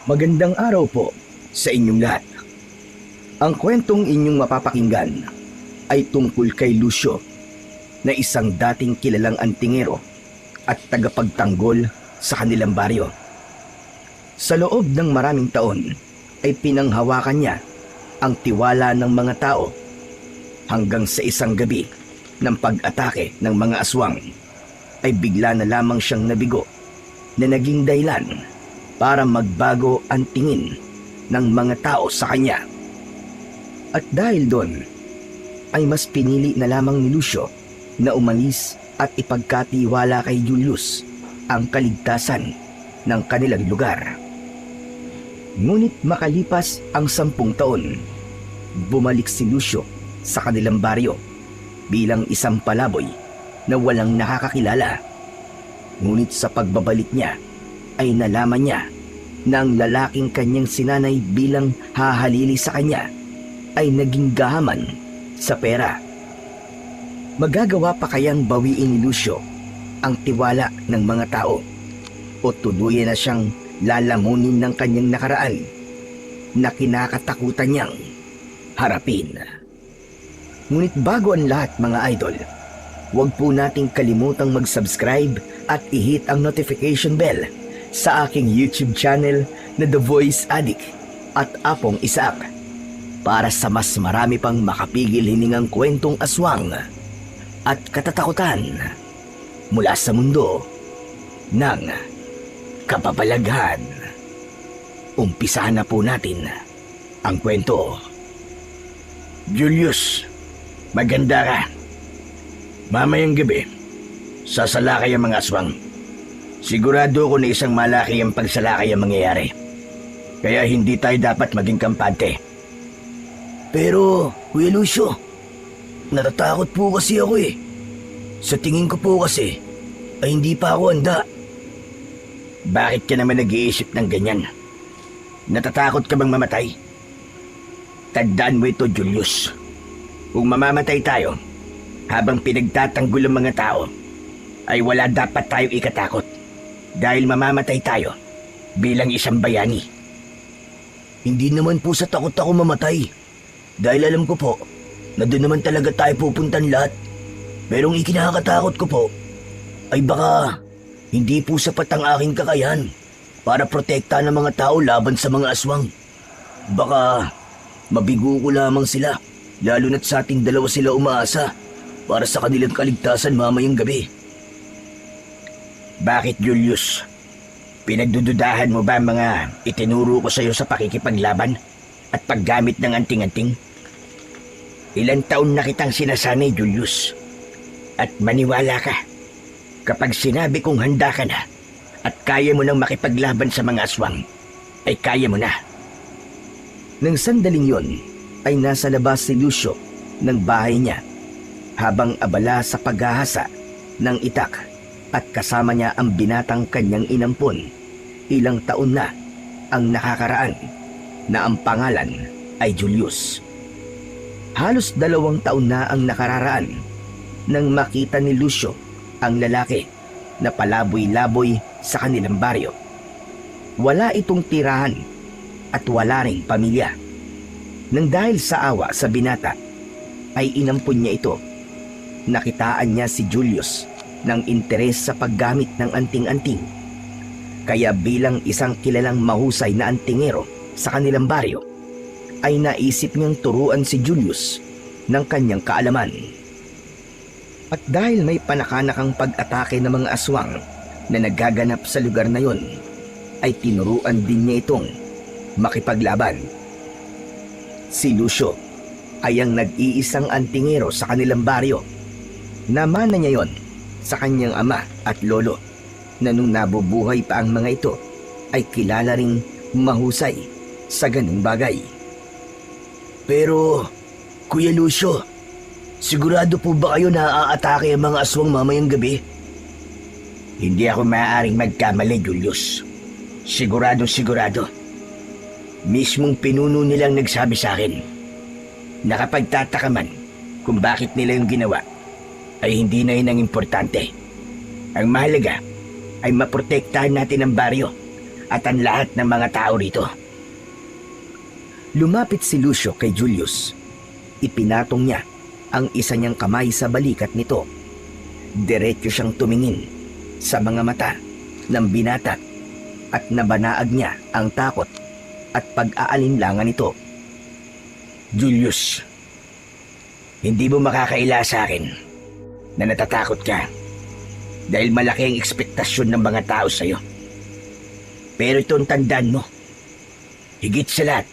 Magandang araw po sa inyong lahat. Ang kwentong inyong mapapakinggan ay tungkol kay Lucio na isang dating kilalang antingero at tagapagtanggol sa kanilang baryo. Sa loob ng maraming taon ay pinanghawakan niya ang tiwala ng mga tao hanggang sa isang gabi ng pag-atake ng mga aswang ay bigla na lamang siyang nabigo na naging dahilan para magbago ang tingin ng mga tao sa kanya. At dahil doon, ay mas pinili na lamang ni Lucio na umalis at ipagkatiwala kay Julius ang kaligtasan ng kanilang lugar. Ngunit makalipas ang 10 taon, bumalik si Lucio sa kanilang baryo bilang isang palaboy na walang nakakakilala. Ngunit sa pagbabalik niya, ay nalaman niya na ang lalaking kanyang sinanay bilang hahalili sa kanya ay naging gahaman sa pera. Magagawa pa kayang bawiin ni Lucio ang tiwala ng mga tao o tuluyan na siyang lalamunin ng kanyang nakaraan na kinakatakutan niyang harapin? Ngunit bago ang lahat mga idol, huwag po nating kalimutang mag-subscribe at i-hit ang notification bell sa aking YouTube channel na The Voice Addict at Apong Isaac para sa mas marami pang makapigil hiningang kwentong aswang at katatakutan mula sa mundo ng kababalaghan. Umpisahan na po natin ang kwento. Julius, maganda ka. Mamayang gabi, sasalakay ang mga aswang. Sigurado ko na isang malaki ang pagsalakay ang mangyayari. Kaya hindi tayo dapat maging kampante. Pero, Kuya Lucio, natatakot po kasi ako eh. Sa tingin ko po kasi, ay hindi pa ako handa. Bakit ka naman nag-iisip ng ganyan? Natatakot ka bang mamatay? Tandaan mo ito, Julius. Kung mamamatay tayo, habang pinagtatanggol ang mga tao, ay wala dapat tayong ikatakot. Dahil mamamatay tayo bilang isang bayani. Hindi naman po sa takot ako mamatay. Dahil alam ko po na doon naman talaga tayo pupuntan lahat. Pero ang ikinakatakot ko po ay baka hindi po sapat ang aking kakayahan para protektahan ng mga tao laban sa mga aswang. Baka mabigo ko lamang sila, lalo na't sa ating dalawa sila umaasa para sa kanilang kaligtasan mamayang gabi. Bakit, Julius? Pinagdududahan mo ba mga itinuro ko sa iyo sa pakikipaglaban at paggamit ng anting-anting? Ilang taon na kitang sinasanay, Julius. At maniwala ka, kapag sinabi kong handa ka na at kaya mo nang makipaglaban sa mga aswang, ay kaya mo na. Nang sandaling yon, ay nasa labas si Lucio ng bahay niya habang abala sa paghahasa ng itak at kasama niya ang binatang kanyang inampon. Ilang taon na ang nakakaraan na ang pangalan ay Julius. Halos 2 taon na ang nakararaan nang makita ni Lucio ang lalaki na palaboy-laboy sa kanilang baryo. Wala itong tirahan at wala ring pamilya. Nang dahil sa awa sa binata, ay inampun niya ito. Nakitaan niya si Julius ng interes sa paggamit ng anting-anting. Kaya bilang isang kilalang mahusay na antingero sa kanilang baryo, ay naisip niyang turuan si Julius ng kanyang kaalaman. At dahil may panakanakang pag-atake ng mga aswang na nagaganap sa lugar na yon, ay tinuruan din niya itong makipaglaban. Si Lucio ay ang nag-iisang antingero sa kanilang baryo. Namana niya yon sa kanyang ama at lolo na nung nabubuhay pa ang mga ito ay kilala ring mahusay sa ganung bagay. Pero, Kuya Lucio, sigurado po ba kayo na aatake ang mga aswang mamayang gabi? Hindi ako maaaring magkamali, Julius. Sigurado. Mismong pinuno nilang nagsabi sa akin na kapag tataka man kung bakit nila yung ginawa, ay hindi na yun ang importante. Ang mahalaga ay maprotektahan natin ang baryo at ang lahat ng mga tao rito. Lumapit si Lucio kay Julius. Ipinatong niya ang isa niyang kamay sa balikat nito. Diretso siyang tumingin sa mga mata ng binata at nabanaag niya ang takot at pag-aalinlangan nito. Julius, hindi mo makakaila sa akin na natatakot ka dahil malaki ang ekspektasyon ng mga tao sa'yo. Pero itong tandaan mo, higit sa lahat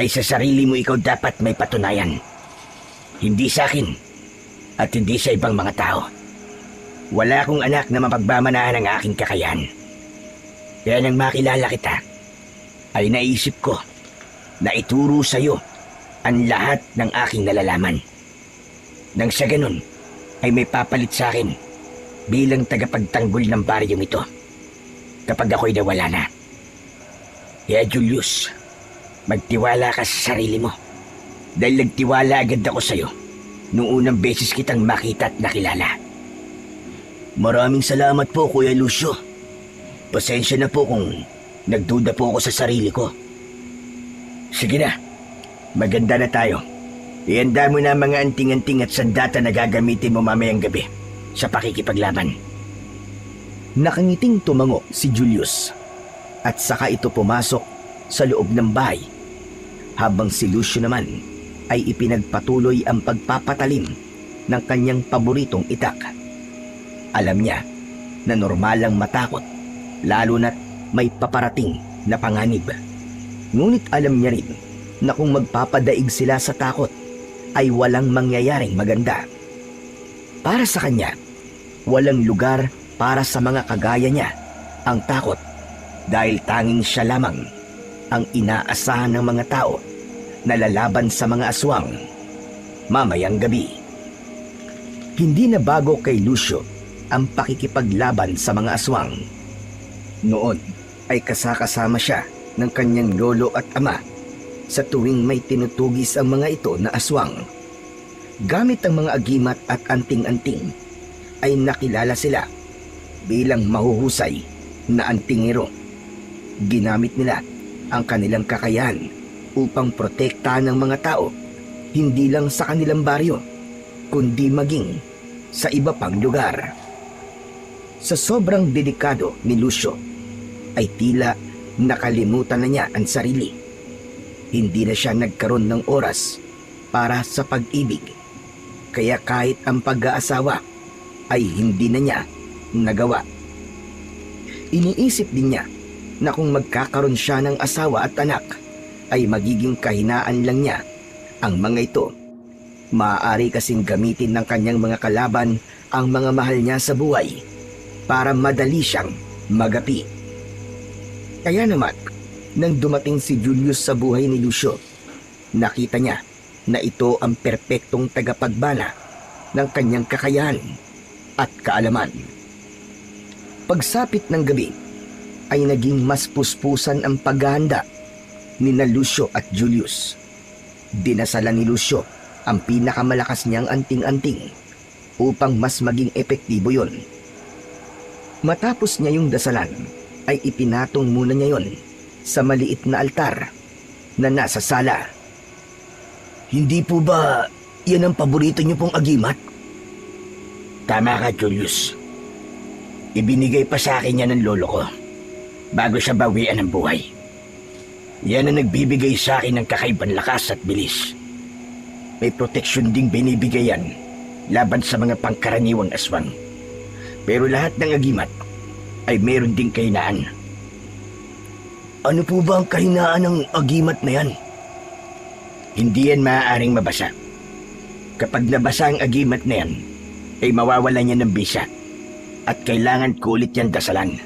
ay sa sarili mo ikaw dapat may patunayan. Hindi sa akin at hindi sa ibang mga tao. Wala akong anak na mapagmamanahan ang aking kakayahan. Kaya nang makilala kita, ay naisip ko na ituro sa iyo ang lahat ng aking nalalaman. Nang sa ganun, ay may papalit sa akin bilang tagapagtanggol ng baryong ito kapag ako'y nawala na. Kaya Julius, magtiwala ka sa sarili mo dahil nagtiwala agad ako sa iyo noong unang beses kitang makita at nakilala. Maraming salamat po, Kuya Lucio. Pasensya na po kung nagduda po ako sa sarili ko. Sige na, maganda na tayo. Ihanda mo na ang mga anting-anting at sandata na gagamitin mo mamayang gabi sa pakikipaglaban. Nakangiting tumango si Julius at saka ito pumasok sa loob ng bahay habang si Lucio naman ay ipinagpatuloy ang pagpapatalim ng kanyang paboritong itak. Alam niya na normalang matakot lalo na't may paparating na panganib. Ngunit alam niya rin na kung magpapadaig sila sa takot ay walang mangyayaring maganda. Para sa kanya, walang lugar para sa mga kagaya niya ang takot dahil tanging siya lamang ang inaasahan ng mga tao na lalaban sa mga aswang mamayang gabi. Hindi na bago kay Lucio ang pakikipaglaban sa mga aswang. Noon ay kasakasama siya ng kanyang lolo at ama sa tuwing may tinutugis ang mga ito na aswang. Gamit ang mga agimat at anting-anting ay nakilala sila bilang mahuhusay na antingero. Ginamit nila ang kanilang kakayahan upang protektahan ng mga tao hindi lang sa kanilang baryo kundi maging sa iba pang lugar. Sa sobrang delikado ni Lucio ay tila nakalimutan na niya ang sarili. Hindi na siya nagkaroon ng oras para sa pag-ibig. Kaya kahit ang pag-aasawa ay hindi na niya nagawa. Iniisip din niya na kung magkakaroon siya ng asawa at anak ay magiging kahinaan lang niya ang mga ito. Maaari kasing gamitin ng kanyang mga kalaban ang mga mahal niya sa buhay para madali siyang magapi. Kaya naman, nang dumating si Julius sa buhay ni Lucio, nakita niya na ito ang perpektong tagapagbana ng kanyang kakayahan at kaalaman. Pagsapit ng gabi, ay naging mas puspusan ang paghahanda ni na Lucio at Julius. Dinasalan ni Lucio ang pinakamalakas niyang anting-anting upang mas maging epektibo yon. Matapos niya yung dasalan, ay ipinatong muna niya yon sa maliit na altar na nasa sala. Hindi po ba yan ang paborito niyo pong agimat? Tama ka, Julius. Ibinigay pa sa akin yan ng lolo ko bago siya bawian ng buhay. Yan ang nagbibigay sa akin ng kakaibang lakas at bilis. May proteksyon ding binibigay yan laban sa mga pangkaraniwang aswang. Pero lahat ng agimat ay meron ding kahinaan. Ano po ba ang kahinaan ng agimat na yan? Hindi yan maaaring mabasa. Kapag nabasa ang agimat na yan, ay mawawala niya ng bisa at kailangan ko ulit yan dasalan.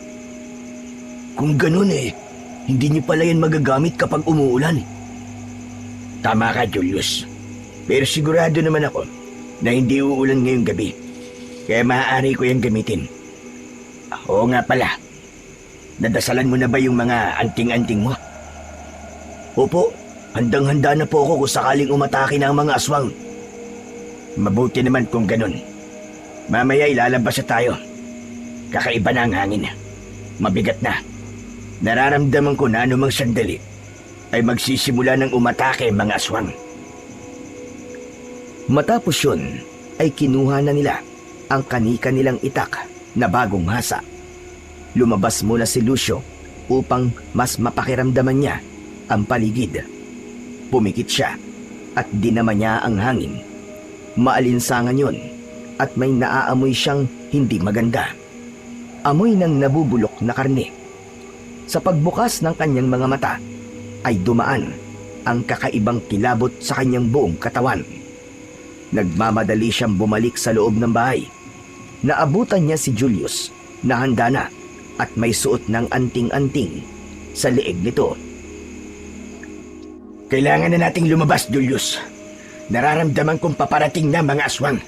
Kung ganun hindi niyo pala yan magagamit kapag umuulan. Tama ka, Julius. Pero sigurado naman ako na hindi uulan ngayong gabi. Kaya maaari ko yan gamitin. Oo nga pala. Nadasalan mo na ba yung mga anting-anting mo? Opo, handang-handa na po ako kung sakaling umatake na ang mga aswang. Mabuti naman kung ganun. Mamaya ilalabas na tayo. Kakaiba na ang hangin. Mabigat na. Nararamdaman ko na anumang sandali ay magsisimula ng umatake mga aswang. Matapos yun, ay kinuha na nila ang kanika nilang itak na bagong hasa. Lumabas muna si Lucio upang mas mapakiramdaman niya ang paligid. Pumikit siya at dinama niya ang hangin. Maalinsangan yun at may naaamoy siyang hindi maganda. Amoy ng nabubulok na karne. Sa pagbukas ng kanyang mga mata ay dumaan ang kakaibang kilabot sa kanyang buong katawan. Nagmamadali siyang bumalik sa loob ng bahay. Naabutan niya si Julius na handa na at may suot ng anting-anting sa leeg nito. Kailangan na nating lumabas, Julius. Nararamdaman kong paparating na mga aswang.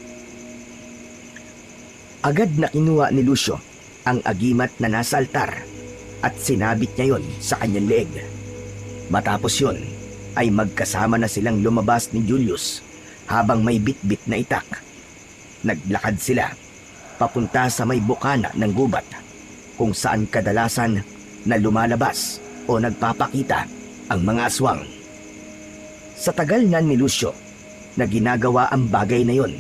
Agad na kinuha ni Lucio ang agimat na nasa altar at sinabit niya yon sa kanyang leeg. Matapos yon ay magkasama na silang lumabas ni Julius habang may bitbit na itak. Naglakad sila papunta sa may bukana ng gubat kung saan kadalasan na lumalabas o nagpapakita ang mga aswang. Sa tagal na ni Lucio na ginagawa ang bagay na yon,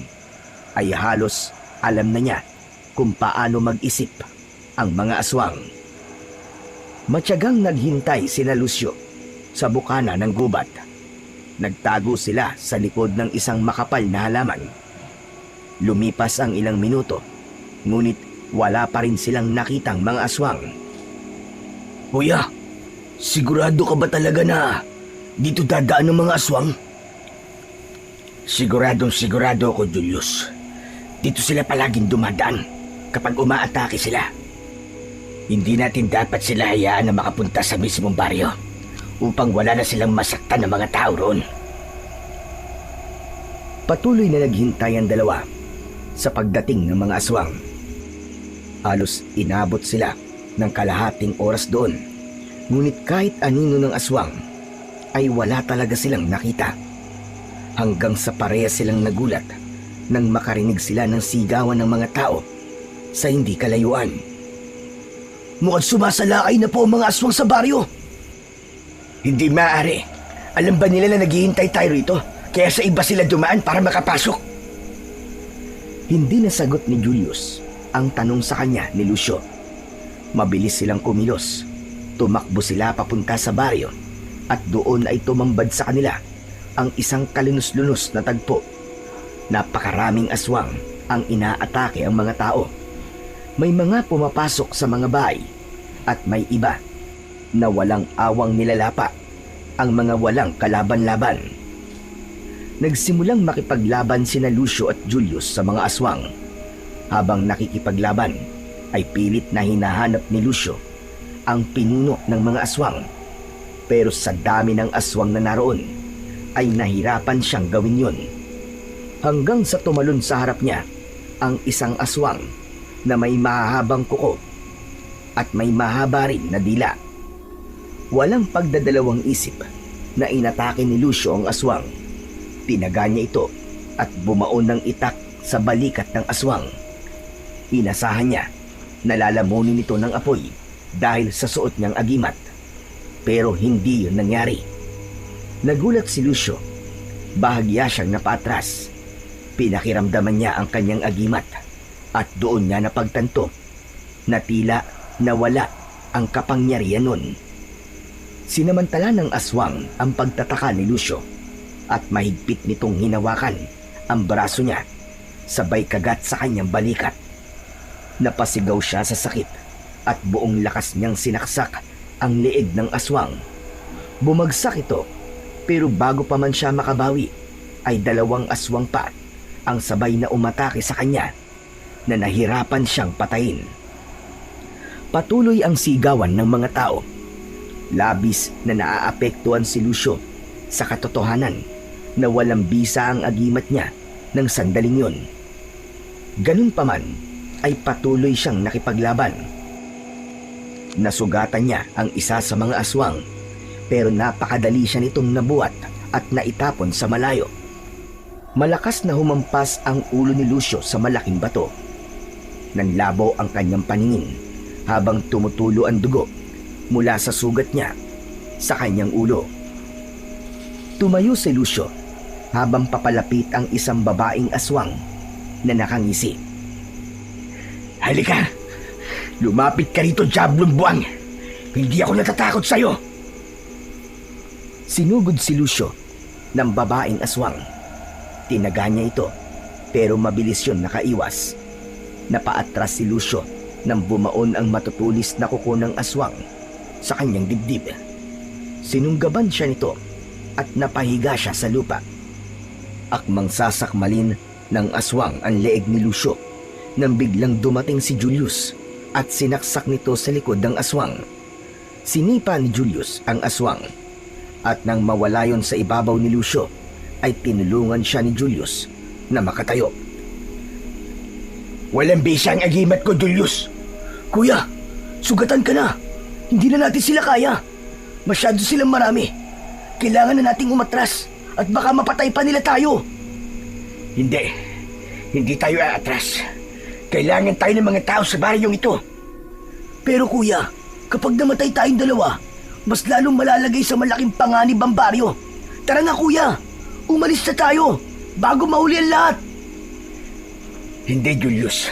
ay halos alam na niya kung paano mag-isip ang mga aswang. Matyagang naghintay sina Lucio sa bukana ng gubat. Nagtago sila sa likod ng isang makapal na halaman. Lumipas ang ilang minuto, ngunit wala pa rin silang nakitang mga aswang. Kuya, sigurado ka ba talaga na dito dadaan ng mga aswang? Siguradong sigurado ako, Julius. Dito sila palaging dumadaan kapag umaatake sila. Hindi natin dapat sila hayaan na makapunta sa mismong baryo upang wala na silang masaktan ng mga tao roon. Patuloy na naghintay ang dalawa sa pagdating ng mga aswang. Halos inabot sila ng kalahating oras doon, ngunit kahit anino ng aswang ay wala talaga silang nakita. Hanggang sa pareha silang nagulat nang makarinig sila ng sigawan ng mga tao sa hindi kalayuan. Mukhang sumasalakay na po ang mga aswang sa baryo. Hindi maaari. Alam ba nila na naghihintay tayo rito? Kaya sa iba sila dumaan para makapasok. Hindi nasagot ni Julius ang tanong sa kanya ni Lucio. Mabilis silang kumilos. Tumakbo sila papunta sa baryo at doon ay tumambad sa kanila ang isang kalunos-lunos na tagpo. Napakaraming aswang ang inaatake ang mga tao. May mga pumapasok sa mga bahay at may iba na walang awang nilalapa ang mga walang kalaban-laban. Nagsimulang makipaglaban sina Lucio at Julius sa mga aswang. Habang nakikipaglaban ay pilit na hinahanap ni Lucio ang pinuno ng mga aswang. Pero sa dami ng aswang na naroon ay nahirapan siyang gawin yon. Hanggang sa tumalon sa harap niya ang isang aswang na may mahahabang kuko at may mahaba rin na dila. Walang pagdadalawang isip na inatake ni Lucio ang aswang. Tinaga niya ito at bumaon ng itak sa balikat ng aswang. Inasahan niya na lalamunin ito ng apoy dahil sa suot niyang agimat. Pero hindi yun nangyari. Nagulat si Lucio. Bahagya siyang napatras. Pinakiramdaman niya ang kanyang agimat at doon niya napagtanto na tila nawala ang kapangyarihan nun. Sinamantala ng aswang ang pagtataka ni Lucio at mahigpit nitong hinawakan ang braso niya sabay kagat sa kanyang balikat. Napasigaw siya sa sakit at buong lakas niyang sinaksak ang leeg ng aswang. Bumagsak ito, pero bago pa man siya makabawi ay dalawang aswang pa ang sabay na umatake sa kanya na nahirapan siyang patayin. Patuloy ang sigawan ng mga tao. Labis na naaapektuhan si Lucio sa katotohanan na walang bisa ang agimat niya ng sandaling yun. Ganun pa man ay patuloy siyang nakipaglaban. Nasugatan niya ang isa sa mga aswang pero napakadali siya nitong nabuhat at naitapon sa malayo. Malakas na humampas ang ulo ni Lucio sa malaking bato. Nanlabaw ang kanyang paningin habang tumutulo ang dugo mula sa sugat niya sa kanyang ulo. Tumayo si Lucio habang papalapit ang isang babaeng aswang na nakangisi. Halika! Lumapit ka rito, Diablong Buwang! Hindi ako natatakot sa'yo! Sinugod si Lucio ng babaeng aswang. Tinaga niya ito pero mabilis yun nakaiwas. Napaatras si Lucio nang bumaon ang matutulis na kuko ng aswang sa kanyang dibdib. Sinunggaban siya nito at napahiga siya sa lupa. Akmang sasakmalin ng aswang ang leeg ni Lucio nang biglang dumating si Julius at sinaksak nito sa likod ng aswang. Sinipa ni Julius ang aswang at nang mawala yon sa ibabaw ni Lucio ay tinulungan siya ni Julius na makatayo. Walang bisa ang agimat ko, Julius! Kuya, sugatan ka na. Hindi na natin sila kaya. Masyado silang marami. Kailangan na nating umatras at baka mapatay pa nila tayo. Hindi tayo aatras. Kailangan tayo ng mga tao sa baryong ito. Pero kuya, kapag namatay tayong dalawa, mas lalong malalagay sa malaking panganib ang baryo. Tara na kuya, umalis na tayo bago mahuli ang lahat. Hindi, Julius.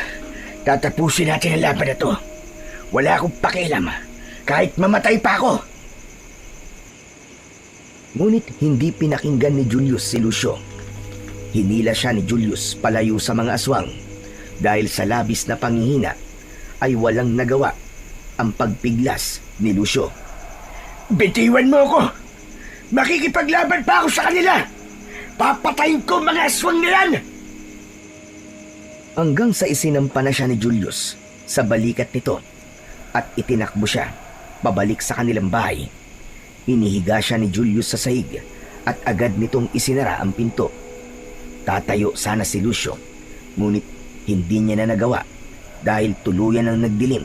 Tatapusin natin ang laban na to. Wala akong pakialam kahit mamatay pa ako. Ngunit hindi pinakinggan ni Julius si Lucio. Hinila siya ni Julius palayo sa mga aswang dahil sa labis na panghihina ay walang nagawa ang pagpiglas ni Lucio. Bitiwan mo ako! Makikipaglaban pa ako sa kanila! Papatayin ko mga aswang na yan! Hanggang sa isinampa na siya ni Julius sa balikat nito at itinakbo siya pabalik sa kanilang bahay. Inihiga siya ni Julius sa sahig at agad nitong isinara ang pinto. Tatayo sana si Lucio, ngunit hindi niya na nagawa dahil tuluyan ang nagdilim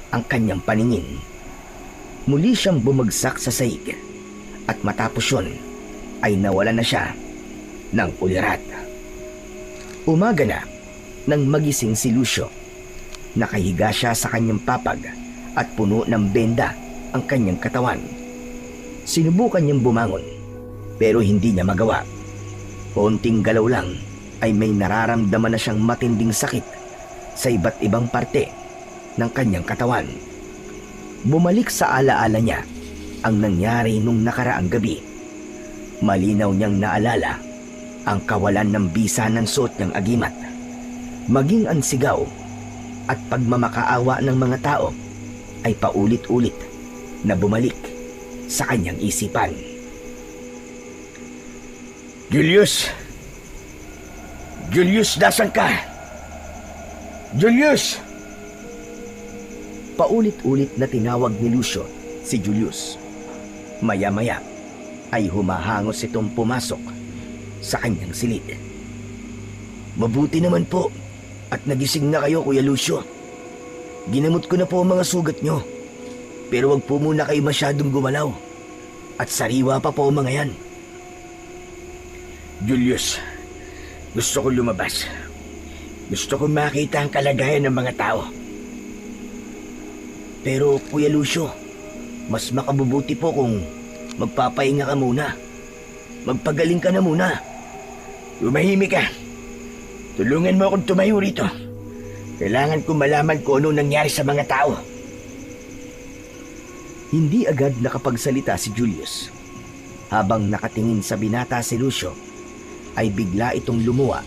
ang kanyang paningin. Muli siyang bumagsak sa sahig at matapos yun ay nawala na siya ng ulirat. Umaga na nang magising si Lucio. Nakahiga siya sa kanyang papag at puno ng benda ang kanyang katawan. Sinubukan niyang bumangon pero hindi niya magawa. Konting galaw lang ay may nararamdaman na siyang matinding sakit sa iba't ibang parte ng kanyang katawan. Bumalik sa alaala niya ang nangyari nung nakaraang gabi. Malinaw niyang naalala ang kawalan ng bisa ng suot niyang agimat, maging ang sigaw at pagmamakaawa ng mga tao ay paulit-ulit na bumalik sa kanyang isipan. Julius! Julius, nasan ka? Julius! Paulit-ulit na tinawag ni Lucio si Julius. Maya-maya ay humahangos itong pumasok sa kanyang silid. Mabuti naman po at nagising na kayo, Kuya Lucio. Ginamot ko na po ang mga sugat nyo. Pero wag po muna kayo masyadong gumalaw. At sariwa pa po ang mga yan. Julius, gusto ko lumabas. Gusto ko makita ang kalagayan ng mga tao. Pero Kuya Lucio, mas makabubuti po kung magpapahinga ka muna. Magpagaling ka na muna. Lumahimik ka. Tulungan mo akong tumayo rito. Kailangan ko malaman kung ano nangyari sa mga tao. Hindi agad nakapagsalita si Julius. Habang nakatingin sa binata si Lucio, ay bigla itong lumuwa,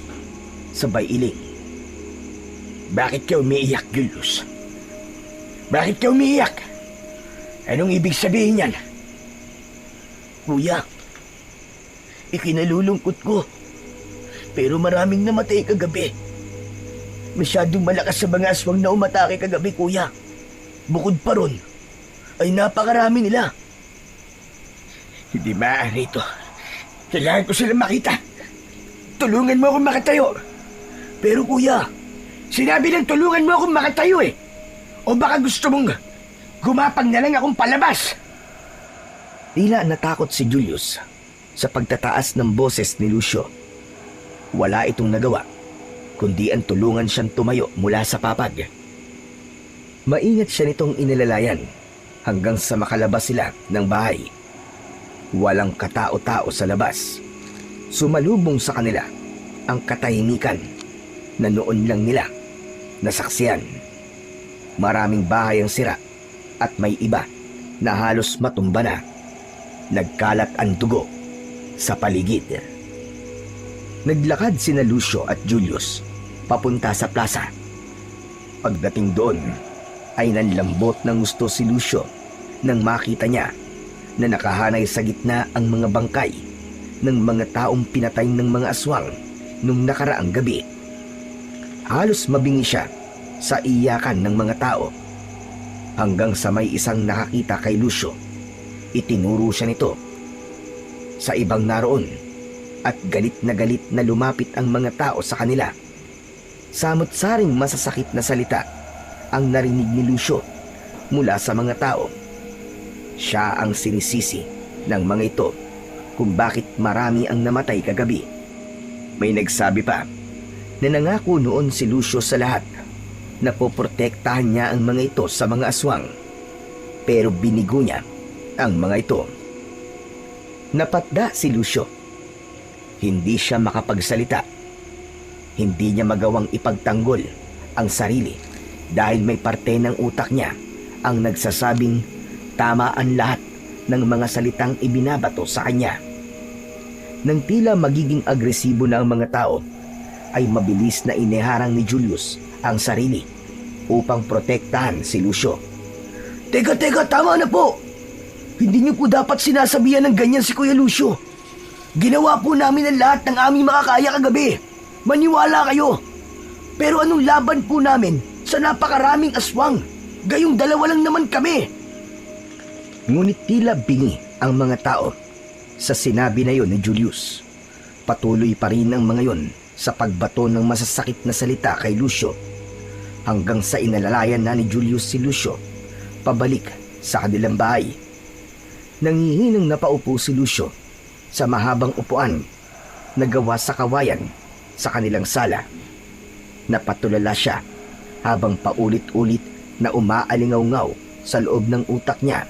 sabay iling. Bakit ka umiiyak, Julius? Bakit ka umiiyak? Anong ibig sabihin yan? Kuya, ikinalulungkot ko. Pero maraming namatay kagabi. Masyadong malakas sa mga aswang na umatake kagabi, kuya. Bukod pa ron, ay napakarami nila. Hindi maaari ito. Kailangan ko silang makita. Tulungan mo akong makatayo. Pero kuya, sinabi ng tulungan mo akong makatayo eh. O baka gusto mong gumapang na lang akong palabas? tila natakot si Julius sa pagtataas ng boses ni Lucio. Wala itong nagawa, kundi ang tulungan siyang tumayo mula sa papag. Maingat siya nitong inilalayan hanggang sa makalabas sila ng bahay. Walang katao-tao sa labas. Sumalubong sa kanila ang katahimikan na noon lang nila nasaksiyan. Maraming bahay ang sira at may iba na halos matumba na. Nagkalat ang dugo sa paligid. Naglakad sina Lucio at Julius papunta sa plaza. Pagdating doon ay nanlambot ng gusto si Lucio nang makita niya na nakahanay sa gitna ang mga bangkay ng mga taong pinatay ng mga aswang nung nakaraang gabi. Halos mabingi siya sa iyakan ng mga tao hanggang sa may isang nakakita kay Lucio. Itinuro siya nito sa ibang naroon at galit na lumapit ang mga tao sa kanila. Samot-saring masasakit na salita ang narinig ni Lucio mula sa mga tao. Siya ang sinisisi ng mga ito kung bakit marami ang namatay kagabi. May nagsabi pa na nangako noon si Lucio sa lahat na poprotektahan niya ang mga ito sa mga aswang, pero binigo niya ang mga ito. Napatda si Lucio. Hindi siya makapagsalita. Hindi niya magawang ipagtanggol ang sarili dahil may parte ng utak niya ang nagsasabing tama ang lahat ng mga salitang ibinabato sa kanya. Nang tila magiging agresibo na ang mga tao, ay mabilis na iniharang ni Julius ang sarili upang protektahan si Lucio. Teka, tama na po! Hindi niyo po dapat sinasabihan ng ganyan si Kuya Lucio. Ginawa po namin ang lahat ng aming makakaya kagabi. Maniwala kayo. Pero anong laban po namin sa napakaraming aswang? Gayong dalawa lang naman kami. Ngunit tila bingi ang mga tao sa sinabi na yon ni Julius. Patuloy pa rin ang mga yon sa pagbato ng masasakit na salita kay Lucio hanggang sa inalalayan na ni Julius si Lucio pabalik sa kanilang bahay. Nangihinang napaupo si Lucio sa mahabang upuan na gawa sa kawayan sa kanilang sala. Napatulala siya habang paulit-ulit na umaalingaw-ngaw sa loob ng utak niya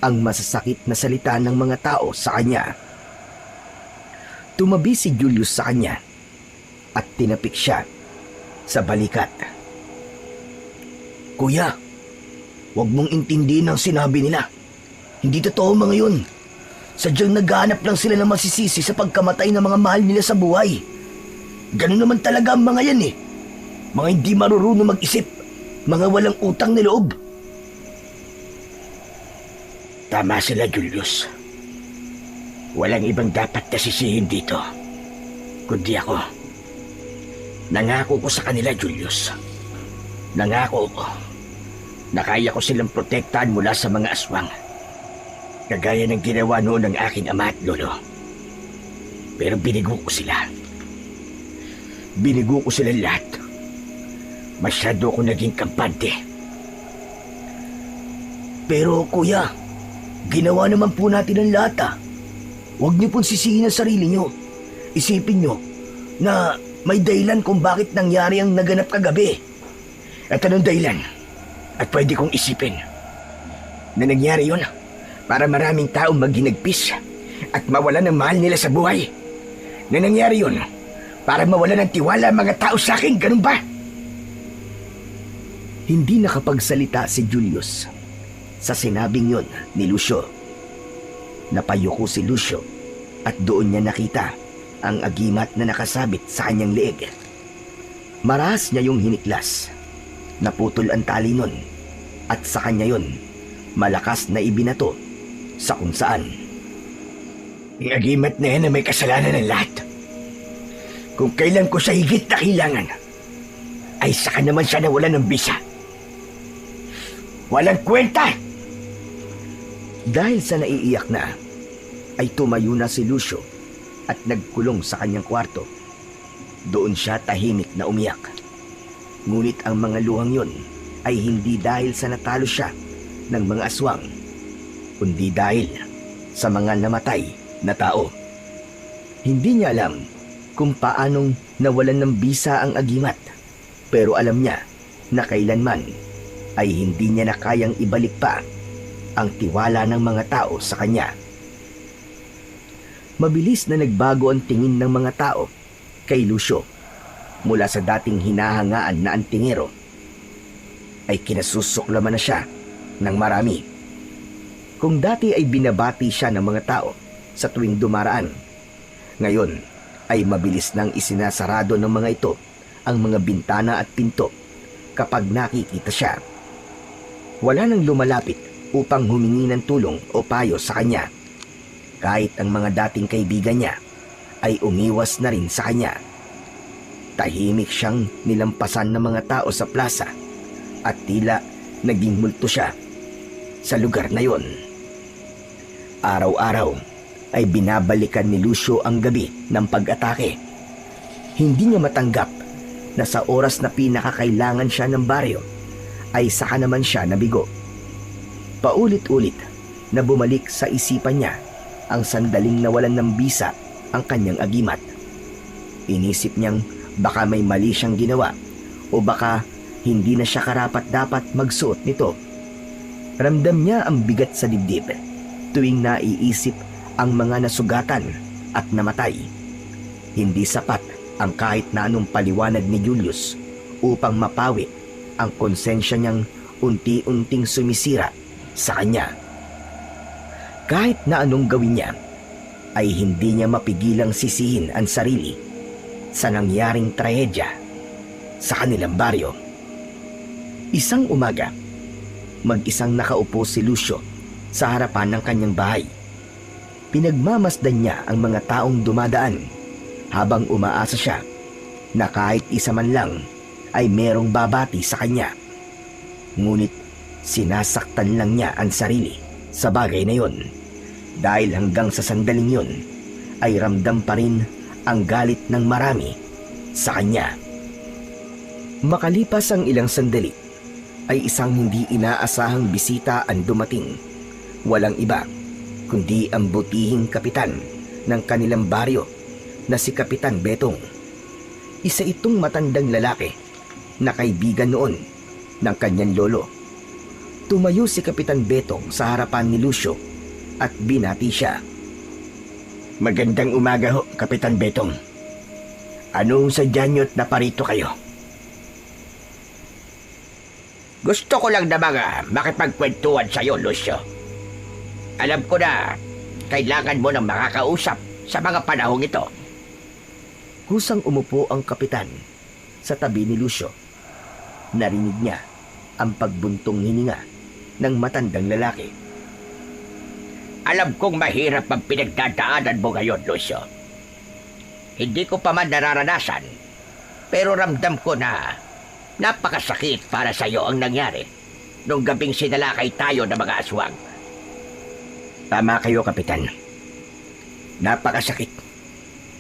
ang masasakit na salita ng mga tao sa kanya. Tumabi si Julius sa kanya at tinapik siya sa balikat. Kuya, huwag mong intindihin ang sinabi nila. Hindi totoo mga yun. Sadyang naghahanap lang sila ng masisisi sa pagkamatay ng mga mahal nila sa buhay. Ganun naman talaga ang mga yan eh. Mga hindi marurunong mag-isip. Mga walang utang na loob. Tama sila, Julius. Walang ibang dapat nasisihin dito, kundi ako. Nangako ko sa kanila, Julius. Nangako ko na kaya ko silang protektahan mula sa mga aswang. Kagaya ng ginawa noon ng aking ama at lolo. Pero binigo ko sila. Binigo ko sila lahat. Masyado ko naging kampante. Pero kuya, ginawa naman po natin ang lahat ah. Huwag niyo pong sisihin ang sarili niyo. Isipin niyo na may dahilan kung bakit nangyari ang naganap kagabi. At anong dahilan? At pwede kong isipin na nangyari yun para maraming taong maghinagpis at mawalan ng mahal nila sa buhay. Na nangyari yun para mawalan ng tiwala ang mga tao sa akin, ganun ba? Hindi nakapagsalita si Julius sa sinabing yon ni Lucio. Napayuko si Lucio at doon niya nakita ang agimat na nakasabit sa kanyang leeg. Marahas niya yung hiniklas. Naputol ang tali nun at sa kanya yon malakas na ibinato sa kung saan. Ang agimat na yan na may kasalanan ng lahat. Kung kailan ko siya higit na kailangan, ay saka naman siya nawalan ng bisa. Walang kwenta! Dahil sa naiiyak na, ay tumayo na si Lucio at nagkulong sa kanyang kwarto. Doon siya tahimik na umiyak. Ngunit ang mga luhang yon ay hindi dahil sa natalo siya ng mga aswang, kundi dahil sa mga namatay na tao. Hindi niya alam kung paanong nawalan ng bisa ang agimat, pero alam niya na kailanman ay hindi niya na kayang ibalik pa ang tiwala ng mga tao sa kanya. Mabilis na nagbago ang tingin ng mga tao kay Lucio. Mula sa dating hinahangaan na antingero ay kinasusuklaman na siya ng marami. Kung dati ay binabati siya ng mga tao sa tuwing dumaraan, ngayon ay mabilis nang isinasarado ng mga ito ang mga bintana at pinto kapag nakikita siya. Wala nang lumalapit upang humingi ng tulong o payo sa kanya. Kahit ang mga dating kaibigan niya ay umiwas na rin sa kanya. Tahimik siyang nilampasan ng mga tao sa plaza at tila naging multo siya sa lugar na yon. Araw-araw ay binabalikan ni Lucio ang gabi ng pag-atake. Hindi niya matanggap na sa oras na pinakakailangan siya ng baryo ay saka naman siya nabigo. Paulit-ulit na bumalik sa isipan niya ang sandaling nawalan ng bisa ang kanyang agimat. Inisip niyang baka may mali siyang ginawa o baka hindi na siya karapat-dapat magsuot nito. Ramdam niya ang bigat sa dibdib tuwing naiisip ang mga nasugatan at namatay. Hindi sapat ang kahit na anong paliwanag ni Julius upang mapawi ang konsensya niyang unti-unting sumisira sa kanya. Kahit na anong gawin niya, ay hindi niya mapigilang sisihin ang sarili sa nangyaring trahedya sa kanilang baryo. Isang umaga, mag-isang nakaupo si Lucio sa harapan ng kanyang bahay. Pinagmamasdan niya ang mga taong dumadaan habang umaasa siya na kahit isa man lang ay merong babati sa kanya. Ngunit sinasaktan lang niya ang sarili sa bagay na yon dahil hanggang sa sandaling yon ay ramdam pa rin ang galit ng marami sa kanya. Makalipas ang ilang sandali ay isang hindi inaasahang bisita ang dumating. Walang iba kundi ang butihing kapitan ng kanilang baryo na si Kapitan Betong. Isa itong matandang lalaki na kaibigan noon ng kanyang lolo. Tumayo si Kapitan Betong sa harapan ni Lucio at binati siya. Magandang umaga ho, Kapitan Betong. Anong sadya niyo't naparito kayo? Gusto ko lang na makipagkwentuhan sa'yo, Lucio. Alam ko na kailangan mo ng makakausap sa mga panahong ito. Kusang umupo ang kapitan sa tabi ni Lucio. Narinig niya ang pagbuntong hininga ng matandang lalaki. Alam kong mahirap ang pinagdadaanan mo ngayon, Lucio. Hindi ko pa man nararanasan, pero ramdam ko na napakasakit para sa iyo ang nangyari nung gabing sinalakay tayo ng mga aswang. Tama kayo, Kapitan. Napakasakit,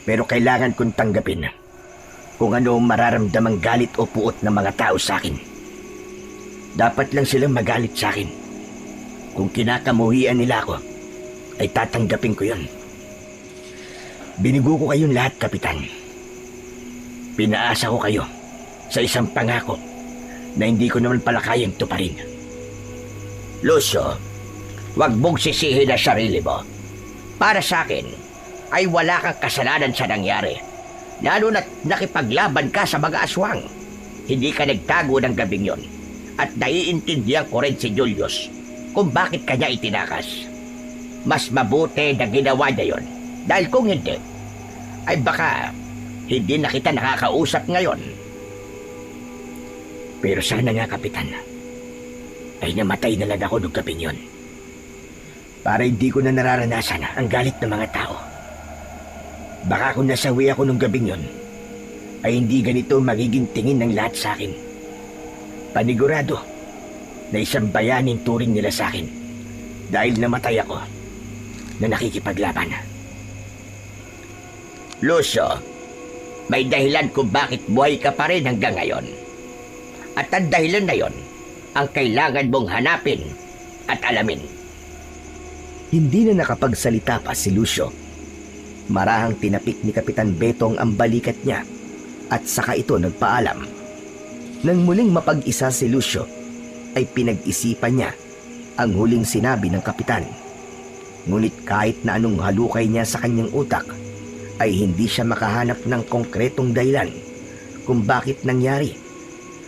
pero kailangan kong tanggapin kung ano ang mararamdamang galit o puot ng mga tao sa akin. Dapat lang silang magalit sa akin. Kung kinakamuhian nila ako, ay tatanggapin ko yun. Binigo ko kayong lahat, Kapitan. Pinaasa ko kayo sa isang pangako na hindi ko naman pala kayang tuparin. Lucio, wag mong sisihin ang sarili mo. Para sa akin, ay wala kang kasalanan sa nangyari. Lalo na't nakipaglaban ka sa mga aswang. Hindi ka nagtago ng gabing yon. At naiintindihan ko rin si Julius kung bakit kanya itinakas. Mas mabuti na ginawa niya yon. Dahil kung hindi, ay baka hindi na kita nakakausap ngayon. Pero sana nga, Kapitan, ay namatay na lang ako nung gabing yon. Para hindi ko na nararanasan ang galit ng mga tao. Baka kung nasawi ako nung gabing yon, ay hindi ganito magiging tingin ng lahat sa akin. Panigurado na isang bayaning turing nila sa akin dahil namatay ako na nakikipaglaban. Lucio, may dahilan kung bakit buhay ka pa rin hanggang ngayon. At ang dahilan na yon ang kailangan mong hanapin at alamin. Hindi na nakapagsalita pa si Lucio. Marahang tinapik ni Kapitan Betong ang balikat niya at saka ito nagpaalam. Nang muling mapag-isa si Lucio, ay pinag-isipan niya ang huling sinabi ng kapitan. Ngunit kahit na anong halukay niya sa kanyang utak, ay hindi siya makahanap ng konkretong dahilan kung bakit nangyari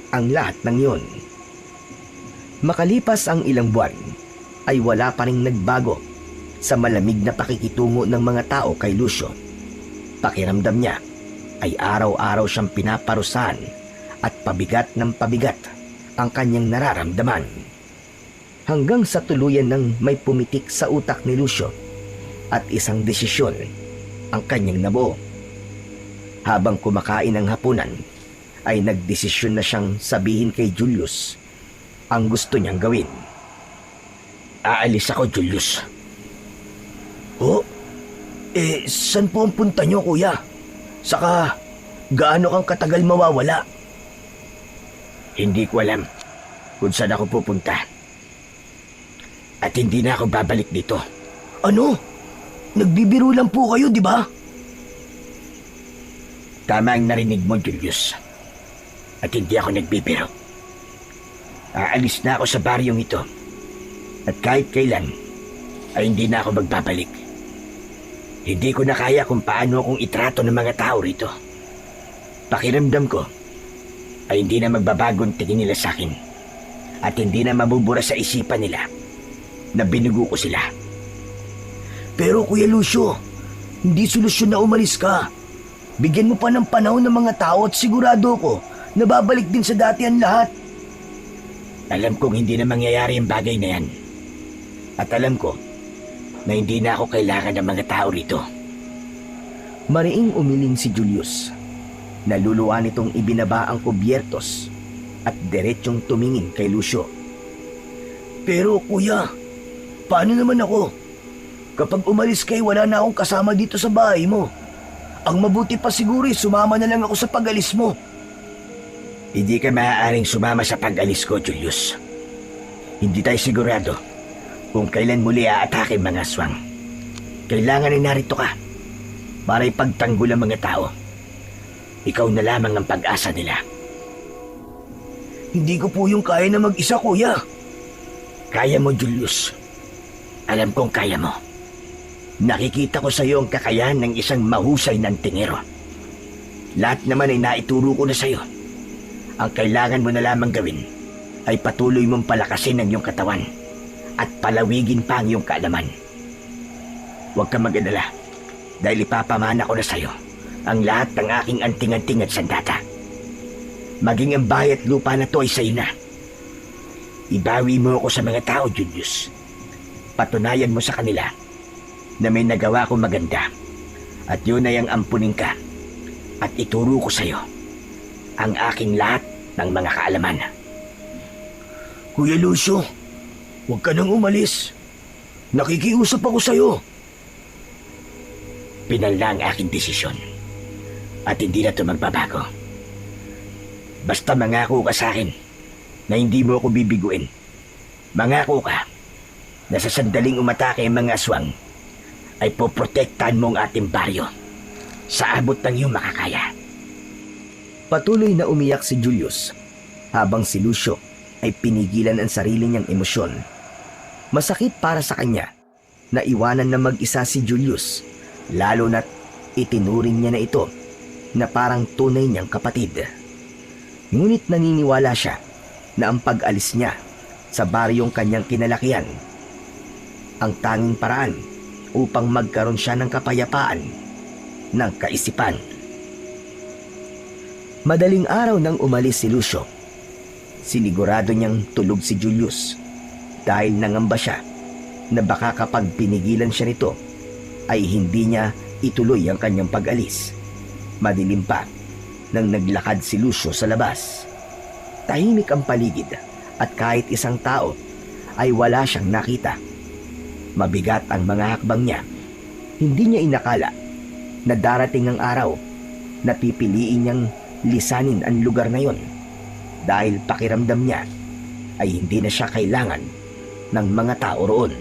ang lahat ng yun. Makalipas ang ilang buwan, ay wala pa ring nagbago sa malamig na pakikitungo ng mga tao kay Lucio. Pakiramdam niya ay araw-araw siyang pinaparusahan at pabigat ng pabigat ang kanyang nararamdaman. Hanggang sa tuluyan ng may pumitik sa utak ni Lucio at isang desisyon ang kanyang nabuo. Habang kumakain ng hapunan, ay nagdesisyon na siyang sabihin kay Julius ang gusto niyang gawin. Aalis ako, Julius. Oh? Saan po ang punta niyo, kuya? Saka, gaano kang katagal mawawala? Hindi ko alam kung saan ako pupunta. At hindi na ako babalik dito. Ano? Nagbibiro lang po kayo, di ba? Tama ang narinig mo, Julius. At hindi ako nagbibiro. Aalis na ako sa baryong ito. At kahit kailan, ay hindi na ako magbabalik. Hindi ko na kaya kung paano akong itrato ng mga tao rito. Pakiramdam ko, ay hindi na magbabago ang tingin nila sa akin. At hindi na mabubura sa isipan nila na binugo ko sila. Pero Kuya Lucio, hindi solusyon na umalis ka. Bigyan mo pa ng panahon ng mga tao at sigurado ko na babalik din sa dati ang lahat. Alam kong hindi na mangyayari ang bagay na yan. At alam ko na hindi na ako kailangan ng mga tao rito. Mariing umiling si Julius. Naluluwa nitong ibinaba ang kubyertos at diretsyong tumingin kay Lucio. Pero kuya, paano naman ako? Kapag umalis kayo, wala na akong kasama dito sa bahay mo. Ang mabuti pa siguro sumama na lang ako sa pag-alis mo. Hindi ka maaaring sumama sa pag-alis ko, Julius. Hindi tayo sigurado kung kailan muli aatake mga aswang. Kailangan ay narito ka para ipagtanggol ang mga tao. Ikaw na lamang ang pag-asa nila. Hindi ko po yung kaya na mag-isa, kuya. Kaya mo, Julius. Alam kong kaya mo. Nakikita ko sa iyo ang kakayahan ng isang mahusay na tingero. Lahat naman ay naituro ko na sa iyo. Ang kailangan mo na lamang gawin ay patuloy mong palakasin ang iyong katawan at palawigin pa ang iyong kaalaman. Huwag kang mag-alala dahil ipapamana ko na sa iyo ang lahat ng aking anting-anting at sandata. Maging ang bahay at lupa na to ay sa iyo na. Ibawi mo ako sa mga tao, Julius. Patunayan mo sa kanila na may nagawa kong maganda at yun ay ang ampunin ka at ituro ko sa iyo ang aking lahat ng mga kaalaman. Kuya Lucio, huwag ka nang umalis. Nakikiusap ako sa iyo. Pinanla ang aking desisyon at hindi na ito magbabago. Basta mangako ka sa akin na hindi mo ako bibiguin. Mangako ka na sa sandaling umatake ang mga aswang ay poprotektahan mo ang ating baryo sa abot ng iyong makakaya. Patuloy na umiyak si Julius habang si Lucio ay pinigilan ang sarili niyang emosyon. Masakit para sa kanya na iwanan na mag-isa si Julius, lalo na't itinuring niya na ito na parang tunay niyang kapatid. Ngunit naniniwala siya na ang pag-alis niya sa baryong kanyang kinalakihan ang tanging paraan upang magkaroon siya ng kapayapaan ng kaisipan. Madaling araw nang umalis si Lucio, sinigurado niyang tulog si Julius dahil nangamba siya na baka kapag pinigilan siya nito ay hindi niya ituloy ang kanyang pag-alis. Madilim pa nang naglakad si Lucio sa labas. Tahimik ang paligid at kahit isang tao ay wala siyang nakita. Mabigat ang mga hakbang niya. Hindi niya inakala na darating ang araw na pipiliin niyang lisanin ang lugar na yon dahil pakiramdam niya ay hindi na siya kailangan ng mga tao roon.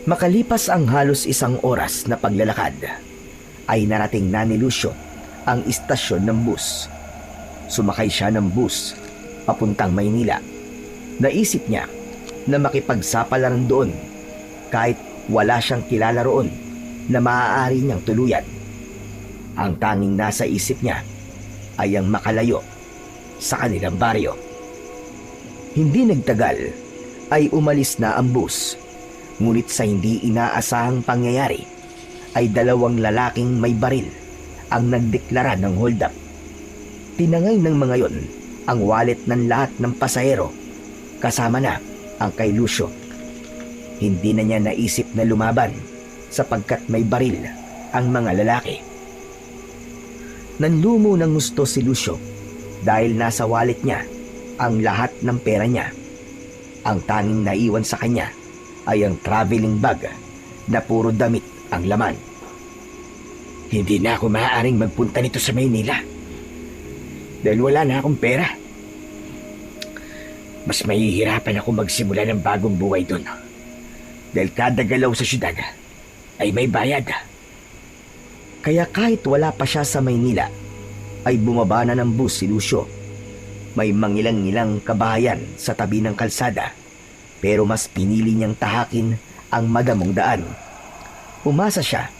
Makalipas ang halos isang oras na paglalakad, ay narating na ni Lucio ang istasyon ng bus. Sumakay siya ng bus papuntang Maynila. Naisip niya na makipagsapalaran doon kahit wala siyang kilala roon na maaari niyang tuluyan. Ang tanging nasa isip niya ay ang makalayo sa kanilang baryo. Hindi nagtagal ay umalis na ang bus, ngunit sa hindi inaasahang pangyayari ay dalawang lalaking may baril ang nagdeklara ng hold up. Tinangay ng mga yon ang wallet ng lahat ng pasahero, kasama na ang kay Lucio. Hindi na niya naisip na lumaban sapagkat may baril ang mga lalaki. Nanlumo ng gusto si Lucio dahil nasa wallet niya ang lahat ng pera niya. Ang tanging naiwan sa kanya ay ang traveling bag na puro damit ang laman. Hindi na ako maaaring magpunta nito sa Maynila dahil wala na akong pera. Mas mahihirapan ako magsimula ng bagong buhay doon dahil kada galaw sa syudad ay may bayad. Kaya kahit wala pa siya sa Maynila, ay bumaba na ng bus si Lucio. May mangilang-ilang kabahayan sa tabi ng kalsada, pero mas pinili niyang tahakin ang madamong daan. Umasa siya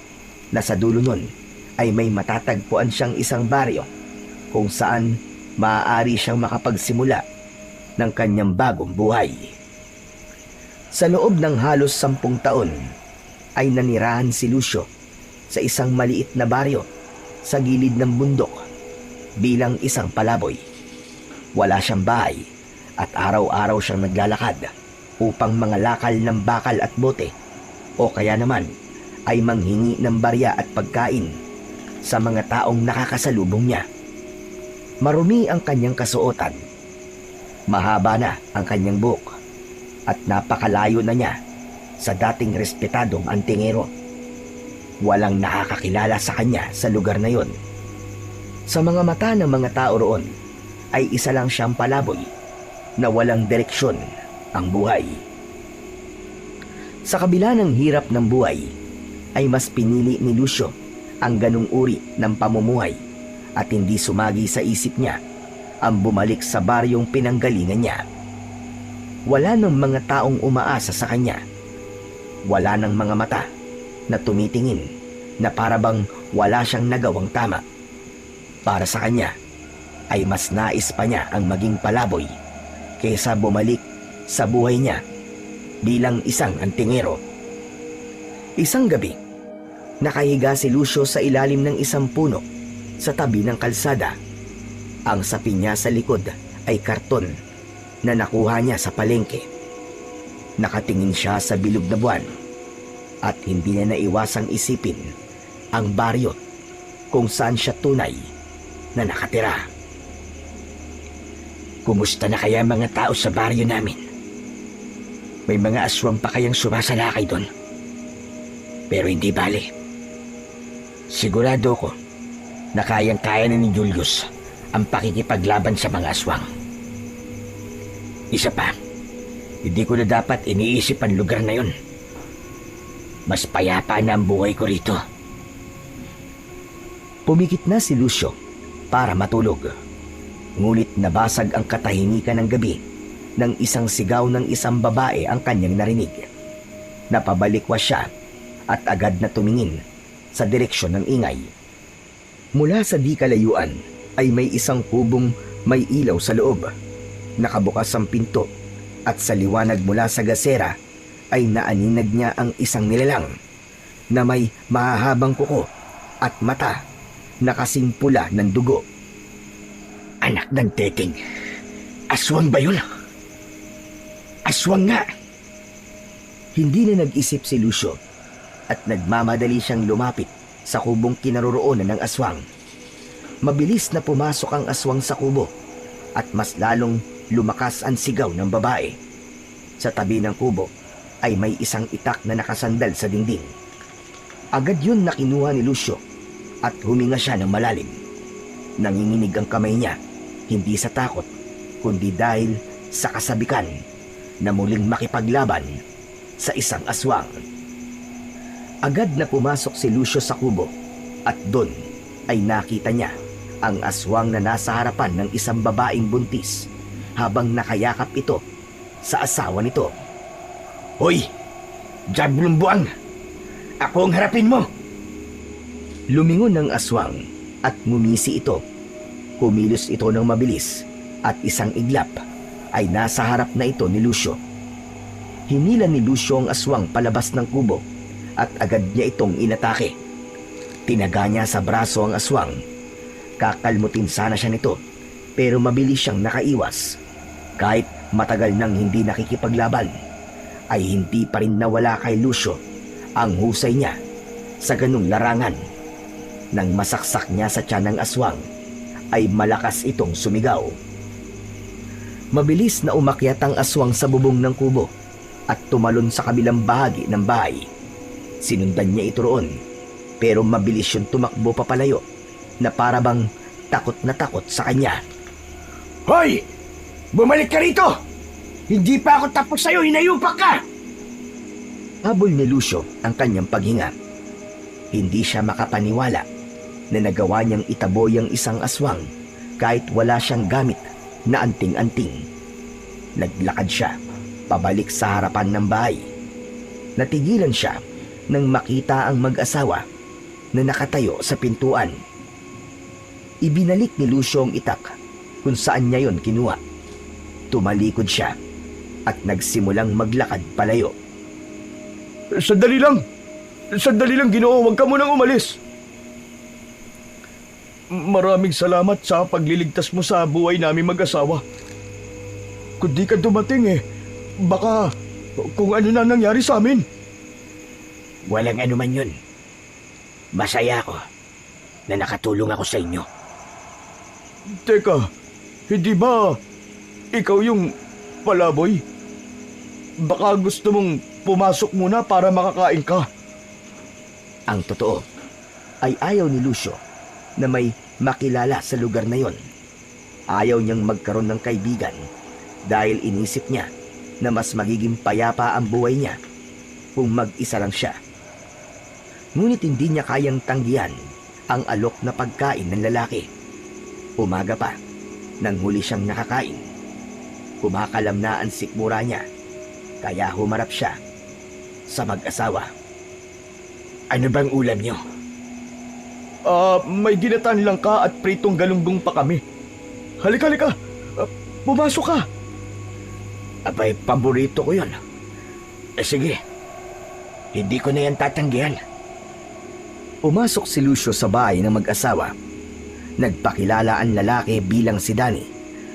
na sa dulo nun ay may matatagpuan siyang isang baryo kung saan maaari siyang makapagsimula ng kanyang bagong buhay. Sa loob ng halos 10 taon ay nanirahan si Lucio sa isang maliit na baryo sa gilid ng bundok bilang isang palaboy. Wala siyang bahay at araw-araw siyang naglalakad upang mangalakal ng bakal at bote o kaya naman ay manghingi ng barya at pagkain sa mga taong nakakasalubong niya. Marumi ang kanyang kasuotan, mahaba na ang kanyang buhok at napakalayo na niya sa dating respetadong antingero. Walang nakakakilala sa kanya sa lugar na yon. Sa mga mata ng mga tao roon ay isa lang siyang palaboy na walang direksyon ang buhay. Sa kabila ng hirap ng buhay ay mas pinili ni Lucio ang ganung uri ng pamumuhay at hindi sumagi sa isip niya ang bumalik sa baryong pinanggalingan niya. Wala ng mga taong umaasa sa kanya. Wala ng mga mata na tumitingin na parabang wala siyang nagawang tama. Para sa kanya ay mas nais pa niya ang maging palaboy kaysa bumalik sa buhay niya bilang isang antingero. Isang gabi, nakahiga si Lucio sa ilalim ng isang puno sa tabi ng kalsada. Ang sapi niya sa likod ay karton na nakuha niya sa palengke. Nakatingin siya sa bilog na buwan at hindi niya naiwasang isipin ang baryo kung saan siya tunay na nakatira. Kumusta na kaya mga tao sa baryo namin? May mga aswang pa kayang sumasalakay doon? Pero hindi bali. Sigurado ko na kayang-kaya na ni Julius ang pakikipaglaban sa mga aswang. Isa pa, hindi ko na dapat iniisip ang lugar na yun. Mas payapa na ang buhay ko rito. Pumikit na si Lucio para matulog. Ngunit nabasag ang katahimikan ng gabi nang isang sigaw ng isang babae ang kanyang narinig. Napabalikwas siya at agad na tumingin sa direksyon ng ingay. Mula sa di kalayuan ay may isang kubong may ilaw sa loob. Nakabukas ang pinto at sa liwanag mula sa gasera ay naaninag niya ang isang nilalang na may mahahabang kuko at mata na kasing pula ng dugo. Anak ng Teting, aswang ba yun? Aswang nga! Hindi na nag-isip si Lucio at nagmamadali siyang lumapit sa kubong kinaroroonan ng aswang. Mabilis na pumasok ang aswang sa kubo at mas lalong lumakas ang sigaw ng babae. Sa tabi ng kubo ay may isang itak na nakasandal sa dingding. Agad yun na kinuha ni Lucio at huminga siya ng malalim. Nanginginig ang kamay niya, hindi sa takot, kundi dahil sa kasabikan na muling makipaglaban sa isang aswang. Agad na pumasok si Lucio sa kubo at doon ay nakita niya ang aswang na nasa harapan ng isang babaeng buntis habang nakayakap ito sa asawa nito. Hoy! Diablong buwang! Ako ang harapin mo! Lumingon ang aswang at ngumisi ito. Kumilos ito ng mabilis at isang iglap ay nasa harap na ito ni Lucio. Hinila ni Lucio ang aswang palabas ng kubo at agad niya itong inatake. Tinaga niya sa braso ang aswang. Kakalmutin sana siya nito pero mabilis siyang nakaiwas. Kahit matagal nang hindi nakikipaglaban ay hindi pa rin nawala kay Lucio ang husay niya sa ganung larangan. Nang masaksak niya sa tiyan ng aswang ay malakas itong sumigaw. Mabilis na umakyat ang aswang sa bubong ng kubo at tumalon sa kabilang bahagi ng bahay. Sinundan niya ito roon pero mabilis yung tumakbo papalayo na para bang takot na takot sa kanya. Hoy! Bumalik ka rito! Hindi pa ako tapos sa'yo, hinayupak ka! Habol ni Lucio ang kanyang paghinga. Hindi siya makapaniwala na nagawa niyang itaboy ang isang aswang kahit wala siyang gamit na anting-anting. Naglakad siya pabalik sa harapan ng bahay. Natigilan siya nang makita ang mag-asawa na nakatayo sa pintuan. Ibinalik ni Lucio ang itak kung saan niya yon kinuha. Tumalikod siya at nagsimulang maglakad palayo. Sandali lang, Ginoo, huwag ka munang umalis. Maraming salamat sa pagliligtas mo sa buhay namin mag-asawa. Kung di ka dumating baka kung ano na nangyari sa amin. Walang anuman yun. Masaya ako na nakatulong ako sa inyo. Teka, hindi ba ikaw yung palaboy? Baka gusto mong pumasok muna para makakain ka. Ang totoo ay ayaw ni Lucio na may makilala sa lugar na yon. Ayaw niyang magkaroon ng kaibigan dahil inisip niya na mas magiging payapa ang buhay niya kung mag-isa lang siya. Ngunit hindi niya kayang tanggihan ang alok na pagkain ng lalaki. Umaga pa, nang huli siyang nakakain. Kumakalam na ang sikmura niya, kaya humarap siya sa mag-asawa. Ano bang ulam niyo? May ginatan lang ka at pritong galunggong pa kami. Halika. Pumasok ka. Abay, paborito ko yun. Sige, hindi ko na yan tatanggihan. Pumasok si Lucio sa bahay ng mag-asawa. Nagpakilala ang lalaki bilang si Danny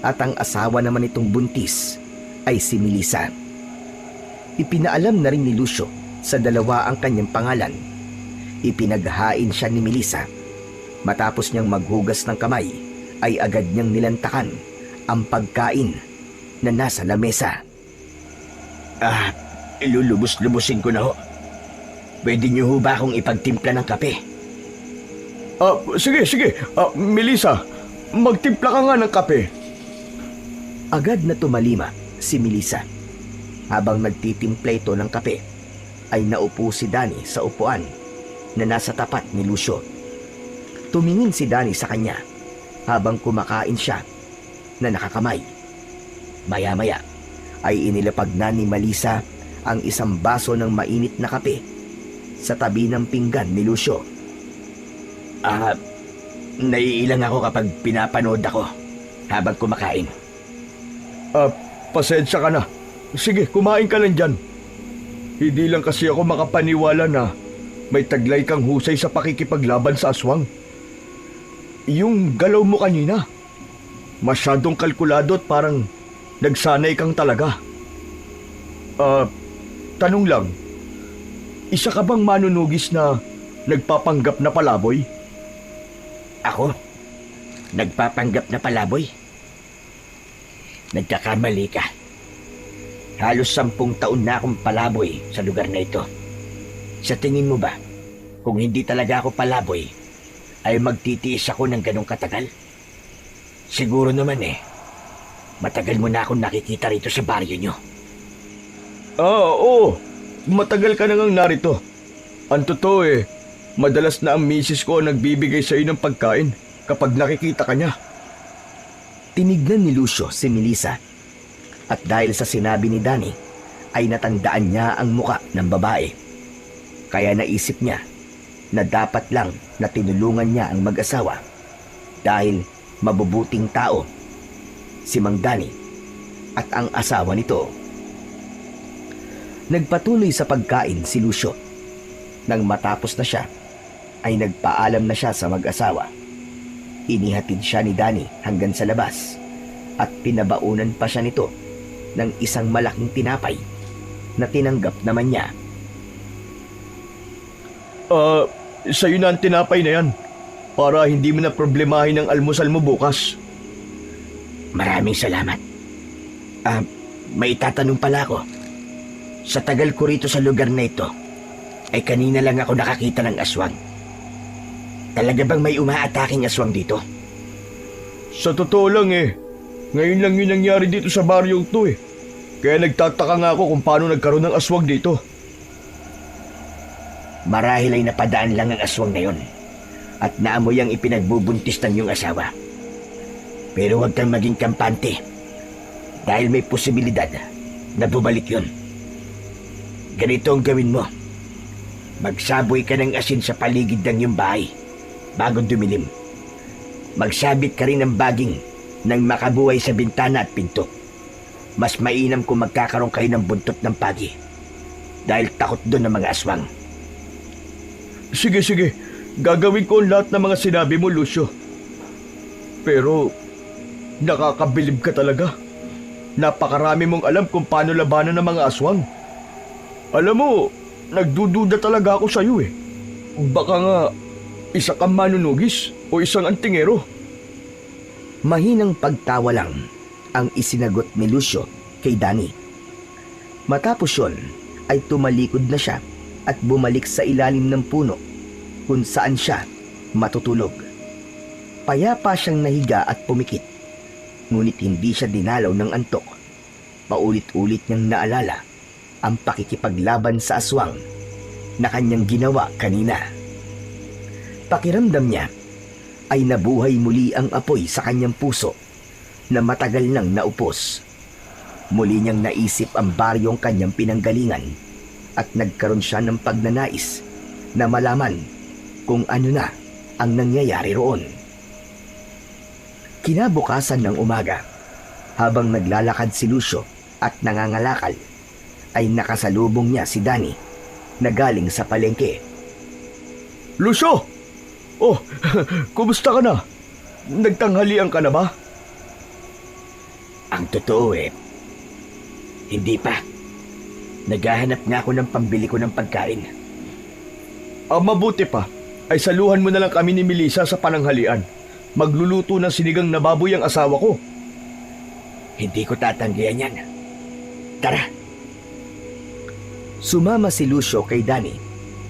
at ang asawa naman itong buntis ay si Melissa. Ipinaalam na rin ni Lucio sa dalawa ang kanyang pangalan. Ipinaghain siya ni Melissa. Matapos niyang maghugas ng kamay ay agad niyang nilantakan ang pagkain na nasa lamesa. Ilulubos-lubusin ko na ho. Pwede niyo ho ba akong ipagtimpla ng kape? Sige. Melissa, magtimpla ka nga ng kape. Agad na tumalima si Melissa. Habang nagtitimpla ito ng kape, ay naupo si Danny sa upuan na nasa tapat ni Lucio. Tumingin si Danny sa kanya habang kumakain siya na nakakamay. Maya-maya ay inilapag na ni Melissa ang isang baso ng mainit na kape sa tabi ng pinggan ni Lucio. Naiilang ako kapag pinapanood ako habang kumakain. Pasensya ka na. Sige, kumain ka lang dyan. Hindi lang kasi ako makapaniwala na may taglay kang husay sa pakikipaglaban sa aswang. Yung galaw mo kanina, masyadong kalkulado at parang nagsanay kang talaga. Tanong lang, isa ka bang manunugis na nagpapanggap na palaboy? Ako? Nagpapanggap na palaboy? Nagkakamali ka. Halos 10 taon na akong palaboy sa lugar na ito. Sa tingin mo ba, kung hindi talaga ako palaboy, ay magtitiis ako ng ganong katagal? Siguro naman matagal mo na akong nakikita rito sa baryo nyo. Oo. Matagal ka na ngang narito. Ang totoo madalas na ang misis ko ang nagbibigay sa iyo ng pagkain kapag nakikita ka niya. Tinignan ni Lucio si Melissa at dahil sa sinabi ni Danny ay natandaan niya ang muka ng babae. Kaya naisip niya na dapat lang na tinulungan niya ang mag-asawa dahil mabubuting tao si Mang Dani at ang asawa nito. Nagpatuloy sa pagkain si Lucio. Nang matapos na siya, ay nagpaalam na siya sa mag-asawa. Inihatid siya ni Dani hanggang sa labas at pinabaunan pa siya nito ng isang malaking tinapay na tinanggap naman niya. Sa'yo na ang tinapay na yan para hindi mo na problemahin ang almusal mo bukas. Maraming salamat. May itatanong pala ako. Sa tagal ko rito sa lugar na ito, ay kanina lang ako nakakita ng aswang. Talaga bang may umaataking aswang dito? Sa totoo lang ngayon lang yun nangyari dito sa baryong to Kaya nagtataka nga ako kung paano nagkaroon ng aswang dito. Marahil ay napadaan lang ang aswang na yon at naamoy ang ipinagbubuntis ng iyong asawa. Pero huwag kang maging kampante dahil may posibilidad na bumalik yun. Ganito ang gawin mo. Magsaboy ka ng asin sa paligid ng iyong bahay bago dumilim. Magsabit ka rin ng baging nang makabuhay sa bintana at pinto. Mas mainam kung magkakaroon kayo ng buntot ng pagi dahil takot doon ng mga aswang. Sige. Gagawin ko ang lahat ng mga sinabi mo, Lucio. Pero, nakakabilib ka talaga. Napakarami mong alam kung paano labanan ng mga aswang. Alam mo, nagdududa talaga ako sa'yo Baka nga, isa kang manunugis o isang antingero. Mahinang pagtawa lang ang isinagot ni Lucio kay Dani. Matapos yun ay tumalikod na siya at bumalik sa ilalim ng puno kung saan siya matutulog. Payapa siyang nahiga at pumikit, ngunit hindi siya dinalaw ng antok. Paulit-ulit niyang naalala ang pakikipaglaban sa aswang na kanyang ginawa kanina. Pakiramdam niya ay nabuhay muli ang apoy sa kanyang puso na matagal nang naupos. Muli niyang naisip ang baryong kanyang pinanggalingan at nagkaroon siya ng pagnanais na malaman kung ano na ang nangyayari roon. Kinabukasan ng umaga, habang naglalakad si Lucio at nangangalakal, ay nakasalubong niya si Dani na galing sa palengke. Lucio! Oh, kumusta ka na? Nagtanghalian ka na ba? Ang totoo hindi pa. Naghahanap nga ako ng pambili ko ng pagkain. Mabuti pa, ay saluhan mo na lang kami ni Melissa sa pananghalian. Magluluto ng sinigang na baboy ang asawa ko. Hindi ko tatanggihan yan. Tara. Sumama si Lucio kay Dani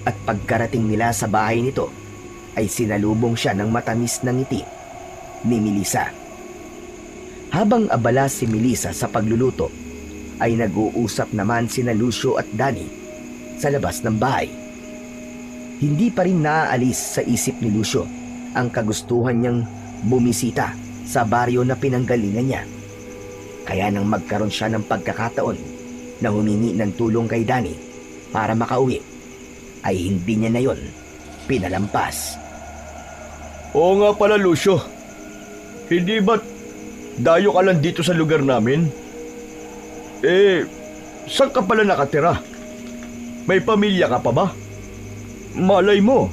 at pagkarating nila sa bahay nito ay sinalubong siya ng matamis na ngiti ni Melissa. Habang abala si Melissa sa pagluluto, ay nag-uusap naman sina Lucio at Dani sa labas ng bahay. Hindi pa rin naaalis sa isip ni Lucio ang kagustuhan niyang bumisita sa baryo na pinanggalingan niya. Kaya nang magkaroon siya ng pagkakataon na humingi ng tulong kay Dani para makauwi, ay hindi niya na yon pinalampas. Oo nga pala, Lucio. Hindi ba't dayo ka lang dito sa lugar namin? Saan ka pala nakatira? May pamilya ka pa ba? Malay mo,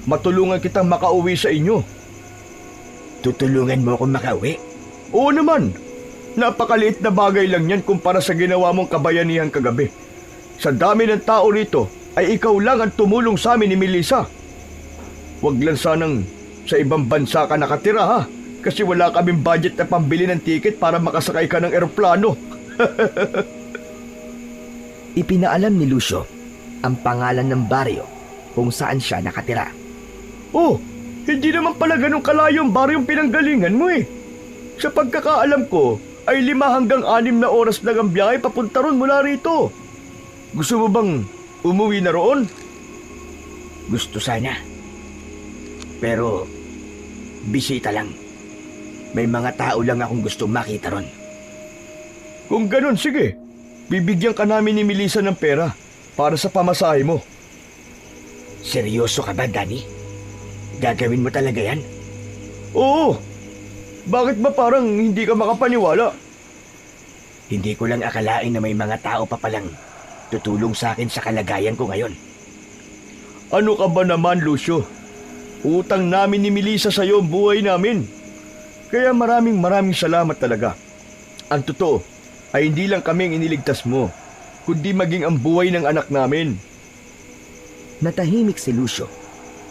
matulungan kitang makauwi sa inyo. Tutulungan mo akong makauwi? Oo naman. Napakaliit na bagay lang yan kumpara sa ginawa mong kabayanihan kagabi. Sa dami ng tao rito, ay ikaw lang ang tumulong sa amin ni Melissa. Huwag lang sanang sa ibang bansa ka nakatira ha, kasi wala kaming budget na pambili ng tiket para makasakay ka ng eroplano. Ipinaalam ni Lucio ang pangalan ng baryo kung saan siya nakatira. Oh, hindi naman pala ganun kalayo ang baryong pinanggalingan mo Sa pagkakaalam ko, ay 5 hanggang 6 na oras lang ang biyahe papunta ron mula rito. Gusto mo bang umuwi na roon? Gusto sana. Pero, bisita lang. May mga tao lang akong gustong makita ron. Kung ganun, sige. bibigyan ka namin ni Melissa ng pera para sa pamasahe mo. Seryoso ka ba, Danny? Gagawin mo talaga yan? Oo! Bakit ba parang hindi ka makapaniwala? Hindi ko lang akalain na may mga tao pa palang tutulong sa akin sa kalagayan ko ngayon. Ano ka ba naman, Lucio? Utang namin ni Melissa sa'yo ang buhay namin. Kaya maraming salamat talaga. Ang totoo ay hindi lang kami ang iniligtas mo, kundi maging ang buhay ng anak namin. Natahimik si Lucio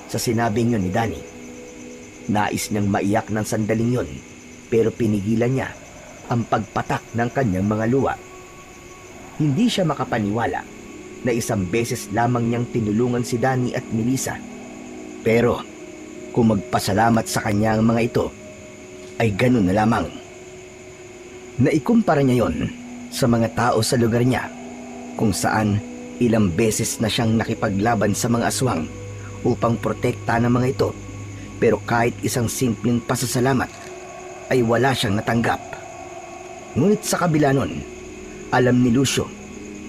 sa sinabing yun ni Danny. Nais niyang maiyak ng sandaling yun, pero pinigilan niya ang pagpatak ng kanyang mga luha. Hindi siya makapaniwala na isang beses lamang niyang tinulungan si Danny at Melissa. Pero kung magpasalamat sa kanya ang mga ito, ay ganun na lamang. Naikumpara niya yon sa mga tao sa lugar niya, kung saan ilang beses na siyang nakipaglaban sa mga aswang upang protekta ng mga ito, pero kahit isang simpleng pasasalamat ay wala siyang natanggap. Ngunit sa kabila nun, alam ni Lucio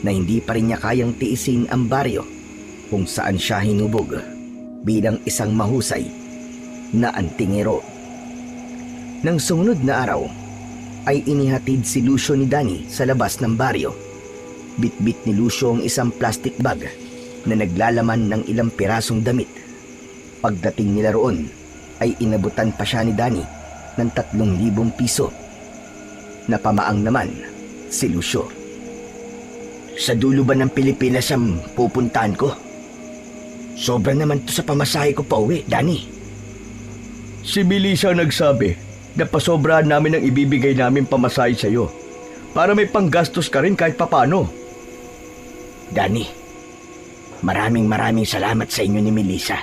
na hindi pa rin niya kayang tiisin ang baryo kung saan siya hinubog bilang isang mahusay na antingero. Nang sumunod na araw, ay inihatid si Lucio ni Danny sa labas ng baryo. Bitbit ni Lucio ang isang plastic bag na naglalaman ng ilang pirasong damit. Pagdating nila roon, ay inabutan pa siya ni Danny ng 3,000 piso. Napamaang naman si Lucio. Sa dulo ba ng Pilipinas ang pupuntahan ko? Sobra naman to sa pamasahe ko pa uwi, Danny. Si Melissa nagsabi na pasobrahan namin ang ibibigay namin pamasahe sa'yo para may panggastos ka rin kahit papano. Danny, maraming salamat sa inyo ni Melissa.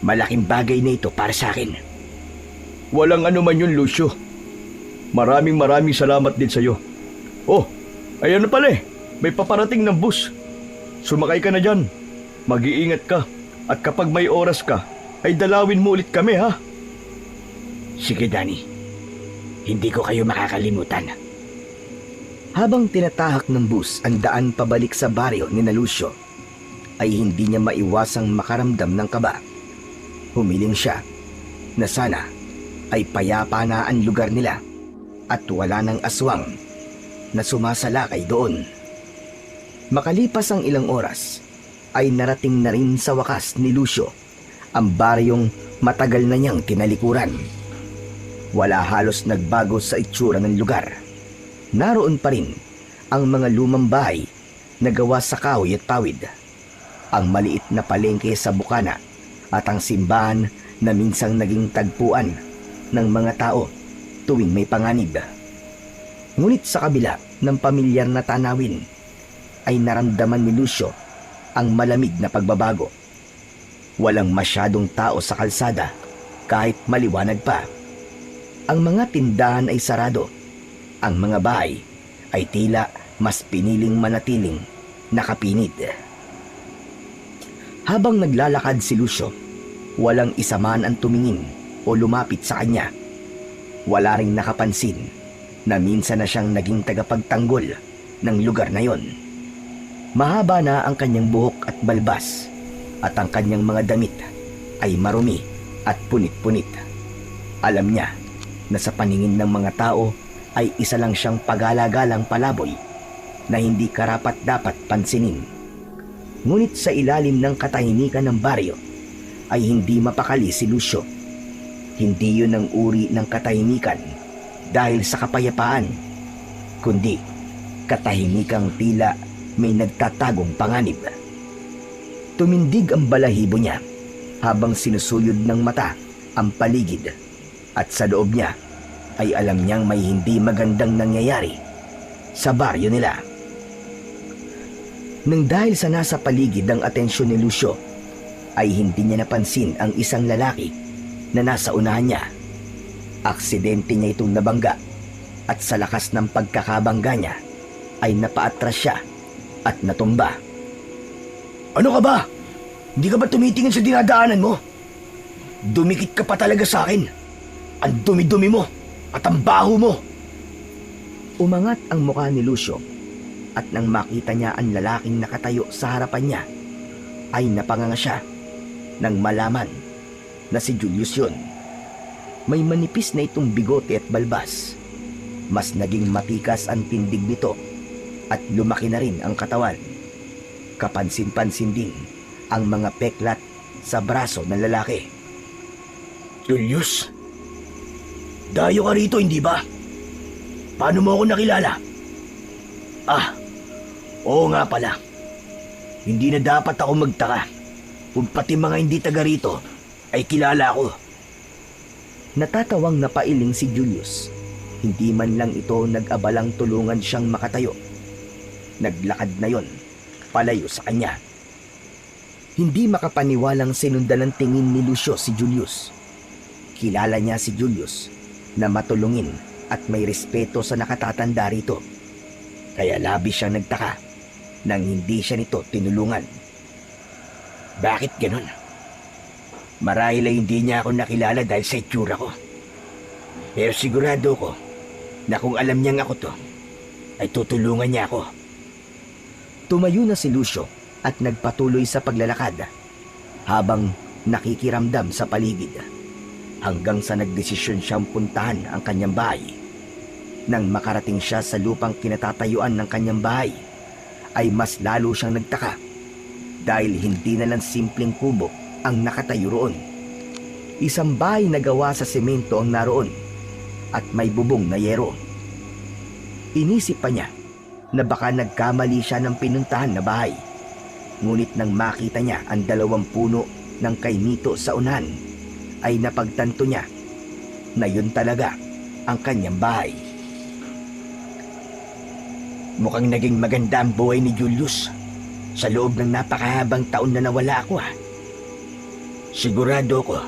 Malaking bagay na ito para sa akin. Walang anuman yun, Lucio. Maraming salamat din sa'yo. Oh, ayan na pala eh. May paparating ng bus. Sumakay ka na dyan. Mag-iingat ka. At kapag may oras ka, ay dalawin mo ulit kami, ha? Sige, Danny. Hindi ko kayo makakalimutan. Habang tinatahak ng bus ang daan pabalik sa baryo ni Lucio, ay hindi niya maiwasang makaramdam ng kaba. Humiling siya na sana ay payapa na ang lugar nila at wala ng aswang na sumasalakay doon. Makalipas ang ilang oras, ay narating na rin sa wakas ni Lucio ang baryong matagal na niyang tinalikuran. Wala halos nagbago sa itsura ng lugar. Naroon pa rin ang mga lumang bahay na gawa sa kahoy at pawid, ang maliit na palengke sa bukana at ang simbahan na minsang naging tagpuan ng mga tao tuwing may panganib. Ngunit sa kabila ng pamilyar na tanawin, ay naramdaman ni Lucio ang malamig na pagbabago. Walang masyadong tao sa kalsada kahit maliwanag pa. Ang mga tindahan ay sarado. Ang mga bahay ay tila mas piniling manatiling nakapinid. Habang naglalakad si Lucio, walang isa man ang tumingin o lumapit sa kanya. Wala ring nakapansin na minsan na siyang naging tagapagtanggol ng lugar na yon. Mahaba na ang kanyang buhok at balbas, at ang kanyang mga damit ay marumi at punit-punit. Alam niya na sa paningin ng mga tao ay isa lang siyang pagala-galang palaboy na hindi karapat-dapat pansinin. Ngunit sa ilalim ng katahimikan ng baryo ay hindi mapakali si Lucio. Hindi yun ang uri ng katahimikan dahil sa kapayapaan, kundi katahimikang tila may nagtatagong panganib. Tumindig ang balahibo niya habang sinusuyod ng mata ang paligid, at sa loob niya ay alam niyang may hindi magandang nangyayari sa baryo nila. Nang dahil sa nasa paligid ang atensyon ni Lucio, ay hindi niya napansin ang isang lalaki na nasa unahan niya. Aksidente niya itong nabangga, at sa lakas ng pagkakabangga niya ay napaatras siya at natumba. Ano ka ba? Hindi ka ba tumitingin sa dinadaanan mo? Dumikit ka pa talaga sa akin. Ang dumi-dumi mo at ang baho mo. Umangat ang mukha ni Lucio at nang makita niya ang lalaking nakatayo sa harapan niya, ay napanganga siya nang malaman na si Julius yun. May manipis na itong bigote at balbas. Mas naging matikas ang tindig nito at lumaki na rin ang katawan. Kapansin-pansin din ang mga peklat sa braso ng lalaki. Julius? Dayo ka rito, hindi ba? Paano mo ako nakilala? Ah, oo nga pala. Hindi na dapat ako magtaka kung pati mga hindi taga rito ay kilala ko. Natatawang napailing si Julius. Hindi man lang ito nag-abalang tulungan siyang makatayo. Naglakad na yon, palayo sa kanya. Hindi makapaniwalang sinundan ng tingin ni Lucio si Julius. Kilala niya si Julius na matulungin at may respeto sa nakatatanda rito. Kaya labis siya nagtaka nang hindi siya nito tinulungan. Bakit ganun? Marahil ay hindi niya ako nakilala dahil sa itsura ko. Pero sigurado ko na kung alam niyang ako to, ay tutulungan niya ako. Tumayo na si Lucio at nagpatuloy sa paglalakad habang nakikiramdam sa paligid hanggang sa nagdesisyon siyang puntahan ang kanyang bahay. Nang makarating siya sa lupang kinatatayuan ng kanyang bahay, ay mas lalo siyang nagtaka dahil hindi na lang simpleng kubo ang nakatayo roon. Isang bahay na gawa sa semento ang naroon at may bubong na yero. Inisip pa niya na baka nagkamali siya ng pinuntahan na bahay. Ngunit nang makita niya ang 2 puno ng kainito sa unahan, ay napagtanto niya na yun talaga ang kanyang bahay. Mukhang naging maganda ang buhay ni Julius sa loob ng napakahabang taon na nawala ako ha. Sigurado ko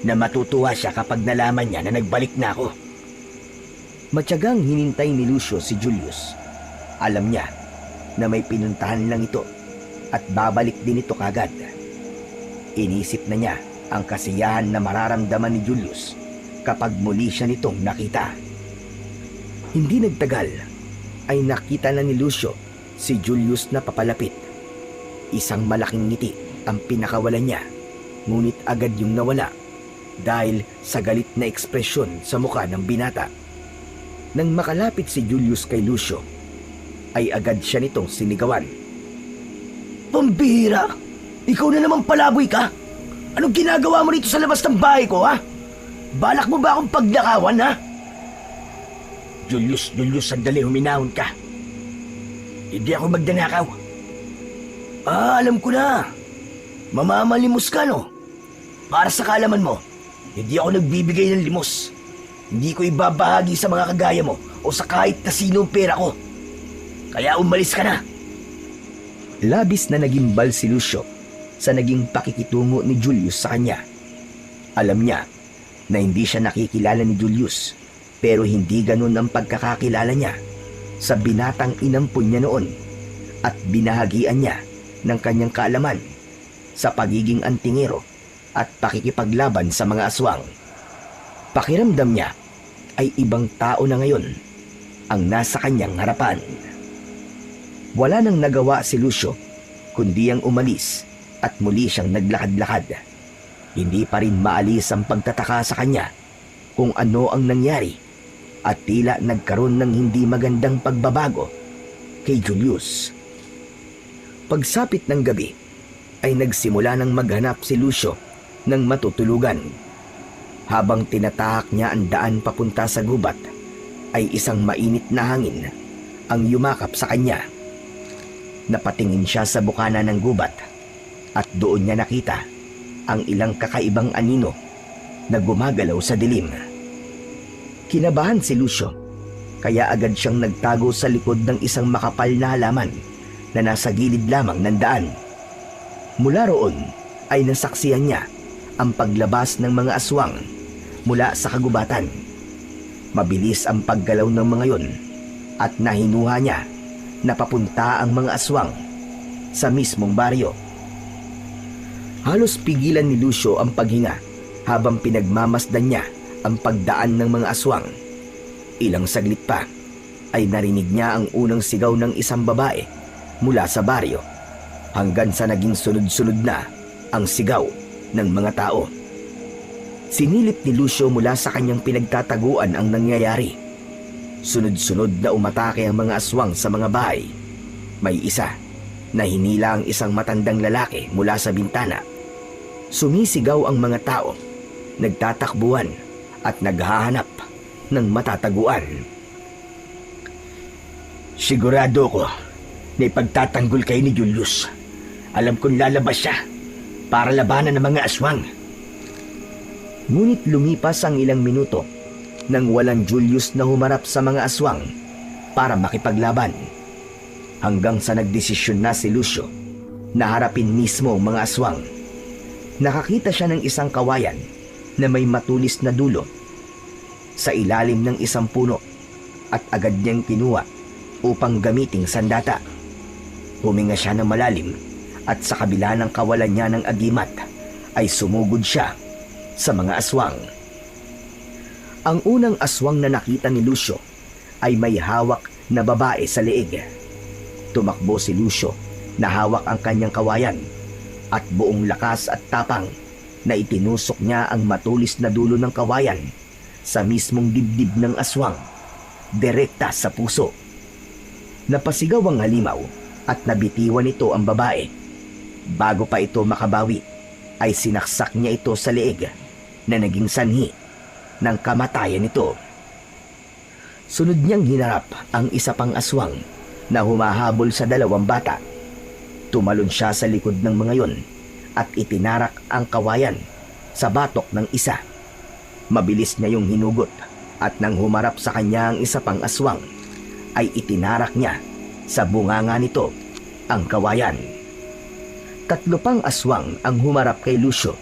na matutuwa siya kapag nalaman niya na nagbalik na ako. Matyagang hinintay ni Lucio si Julius. Alam niya na may pinuntahan lang ito at babalik din ito kagad. Inisip na niya ang kasiyahan na mararamdaman ni Julius kapag muli siya nitong nakita. Hindi nagtagal ay nakita na ni Lucio si Julius na papalapit. Isang malaking ngiti ang pinakawalan niya, ngunit agad yung nawala dahil sa galit na ekspresyon sa mukha ng binata. Nang makalapit si Julius kay Lucio, ay agad siya nitong sinigawan. Pambihira! Ikaw na naman palaboy ka! Anong ginagawa mo rito sa labas ng bahay ko, ha? Balak mo ba akong pagnakawan, ha? Julius, sandali, huminahon ka. Hindi ako magdanakaw. Ah, alam ko na. Mamamalimos ka, no? Para sa kaalaman mo, hindi ako nagbibigay ng limos. Hindi ko ibabahagi sa mga kagaya mo o sa kahit na sino ang pera ko. Kaya umalis ka na. Labis na nagimbal si Lucio sa naging pakikitungo ni Julius sa kanya. Alam niya na hindi siya nakikilala ni Julius, pero hindi ganun ang pagkakakilala niya sa binatang inampun niya noon at binahagian niya ng kanyang kaalaman sa pagiging antingero at pakikipaglaban sa mga aswang. Pakiramdam niya ay ibang tao na ngayon ang nasa kanyang harapan. Wala nang nagawa si Lucio kundi ang umalis at muli siyang naglakad-lakad. Hindi pa rin maalis ang pagtataka sa kanya kung ano ang nangyari at tila nagkaroon ng hindi magandang pagbabago kay Julius. Pagsapit ng gabi ay nagsimula ng maghanap si Lucio ng matutulugan. Habang tinatahak niya ang daan papunta sa gubat, ay isang mainit na hangin ang yumakap sa kanya. Napatingin siya sa bukana ng gubat at doon niya nakita ang ilang kakaibang anino na gumagalaw sa dilim. Kinabahan si Lucio, kaya agad siyang nagtago sa likod ng isang makapal na halaman na nasa gilid lamang ng daan. Mula roon ay nasaksihan niya ang paglabas ng mga aswang mula sa kagubatan. Mabilis ang paggalaw ng mga yon at nahinuha niya na papunta ang mga aswang sa mismong baryo. Halos pigilan ni Lucio ang paghinga habang pinagmamasdan niya ang pagdaan ng mga aswang. Ilang saglit pa ay narinig niya ang unang sigaw ng isang babae mula sa baryo hanggang sa naging sunod-sunod na ang sigaw ng mga tao. Sinilip ni Lucio mula sa kanyang pinagtataguan ang nangyayari. Sunod-sunod na umatake ang mga aswang sa mga bahay. May isa na hinila ang isang matandang lalaki mula sa bintana. Sumisigaw ang mga tao, nagtatakbuhan at naghahanap ng matataguan. Sigurado ko na ipagtatanggol kayo ni Julius. Alam kong lalabas siya para labanan ng mga aswang. Ngunit lumipas ang ilang minuto nang walang Julius na humarap sa mga aswang para makipaglaban. Hanggang sa nagdesisyon na si Lucio na harapin mismo ang mga aswang. Nakakita siya ng isang kawayan na may matulis na dulo sa ilalim ng isang puno at agad niyang kinuha upang gamiting sandata. Huminga siya ng malalim at sa kabila ng kawalan niya ng agimat ay sumugod siya sa mga aswang. Ang unang aswang na nakita ni Lucio ay may hawak na babae sa leeg. Tumakbo si Lucio na hawak ang kanyang kawayan at buong lakas at tapang na itinusok niya ang matulis na dulo ng kawayan sa mismong dibdib ng aswang, direkta sa puso. Napasigaw ang halimaw at nabitiwan ito ang babae. Bago pa ito makabawi, ay sinaksak niya ito sa leeg na naging sanhi ng kamatayan nito. Sunod niyang hinarap ang isa pang aswang na humahabol sa dalawang bata. Tumalon siya sa likod ng mga yon at itinarak ang kawayan sa batok ng isa. Mabilis niya yung hinugot at nang humarap sa kanya ang isa pang aswang, ay itinarak niya sa bunganga nito ang kawayan. 3 pang aswang ang humarap kay Lucio,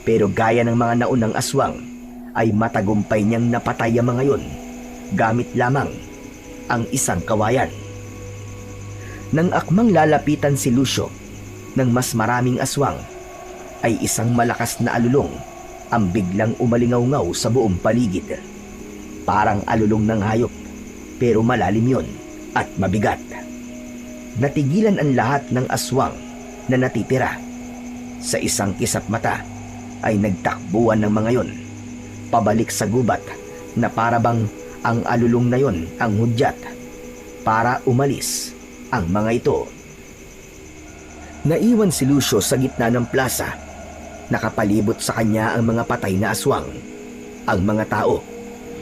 pero gaya ng mga naunang aswang, ay matagumpay niyang napatay ang mga yon gamit lamang ang isang kawayan. Nang akmang lalapitan si Lucio ng mas maraming aswang, ay isang malakas na alulong ang biglang umalingaw-ngaw sa buong paligid. Parang alulong ng hayop, pero malalim yon at mabigat. Natigilan ang lahat ng aswang na natitira. Sa isang kisap mata ay nagtakbuhan ng mga yon pabalik sa gubat na parabang ang alulong na yon ang hudyat para umalis ang mga ito. Naiwan si Lucio sa gitna ng plaza. Nakapalibot sa kanya ang mga patay na aswang. Ang mga tao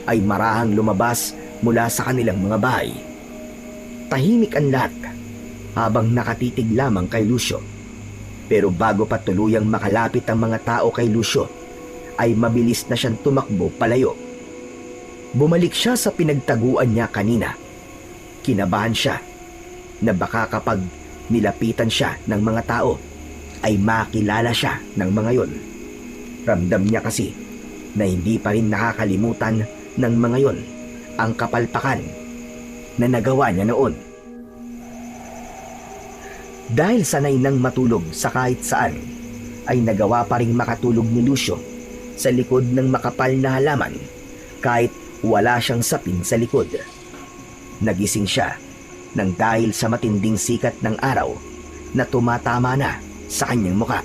ay marahang lumabas mula sa kanilang mga bahay. Tahimik ang lahat habang nakatitig lamang kay Lucio. Pero bago pa tuluyang makalapit ang mga tao kay Lucio, ay mabilis na siyang tumakbo palayo. Bumalik siya sa pinagtaguan niya kanina. Kinabahan siya na baka kapag nilapitan siya ng mga tao, ay makilala siya ng mga yon. Ramdam niya kasi na hindi pa rin nakakalimutan ng mga yon ang kapalpakan na nagawa niya noon. Dahil sanay nang matulog sa kahit saan, ay nagawa pa ring makatulog ni Lucio sa likod ng makapal na halaman kahit wala siyang sapin sa likod. Nagising siya nang dahil sa matinding sikat ng araw na tumatama na sa kanyang muka.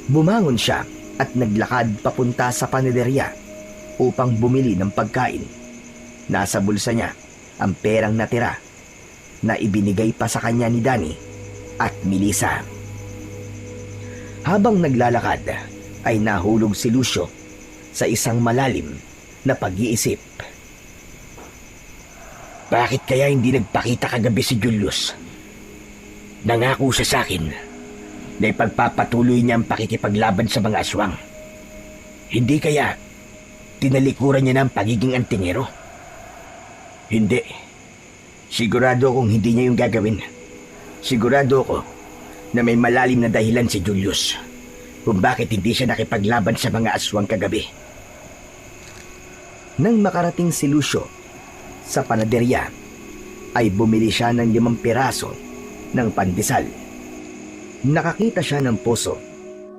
Bumangon siya at naglakad papunta sa panaderya upang bumili ng pagkain. Nasa bulsa niya ang perang natira na ibinigay pa sa kanya ni Danny at Melissa. Habang naglalakad ay nahulog si Lucio sa isang malalim na pag-iisip. Bakit kaya hindi nagpakita kagabi si Julius? Nangako siya sa akin na ipagpapatuloy niya ang pakikipaglaban sa mga aswang. Hindi kaya tinalikuran niya ng pagiging antingero? Hindi. Sigurado akong hindi niya yung gagawin. Sigurado ako na may malalim na dahilan si Julius kung bakit hindi siya nakipaglaban sa mga aswang kagabi. Nang makarating si Lucio sa panaderya, ay bumili siya ng 5 piraso ng pandesal. Nakakita siya ng poso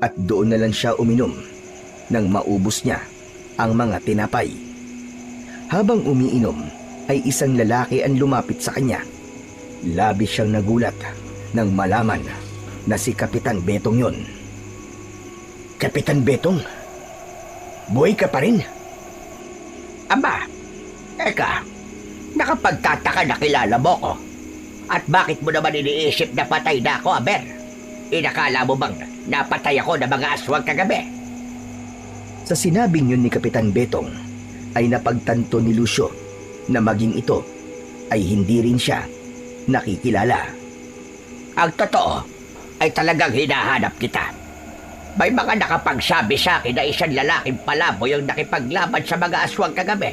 at doon na lang siya uminom nang maubos niya ang mga tinapay. Habang umiinom, ay isang lalaki ang lumapit sa kanya. Labis siyang nagulat nang malaman na si Kapitan Betong yon. Kapitan Betong? Buhay ka pa rin? Aba, eka, nakapagtataka na kilala mo ko. At bakit mo naman iniisip na patay na ako, Aber? Inakala mo bang napatay ako ng mga aswang kagabi? Sa sinabing yun ni Kapitan Betong, ay napagtanto ni Lucio na maging ito ay hindi rin siya nakikilala. Ang totoo ay talagang hinahanap kita. May mga nakapagsabi sa akin na isang lalaking palaboy ang nakipaglaban sa mga aswang kagabi.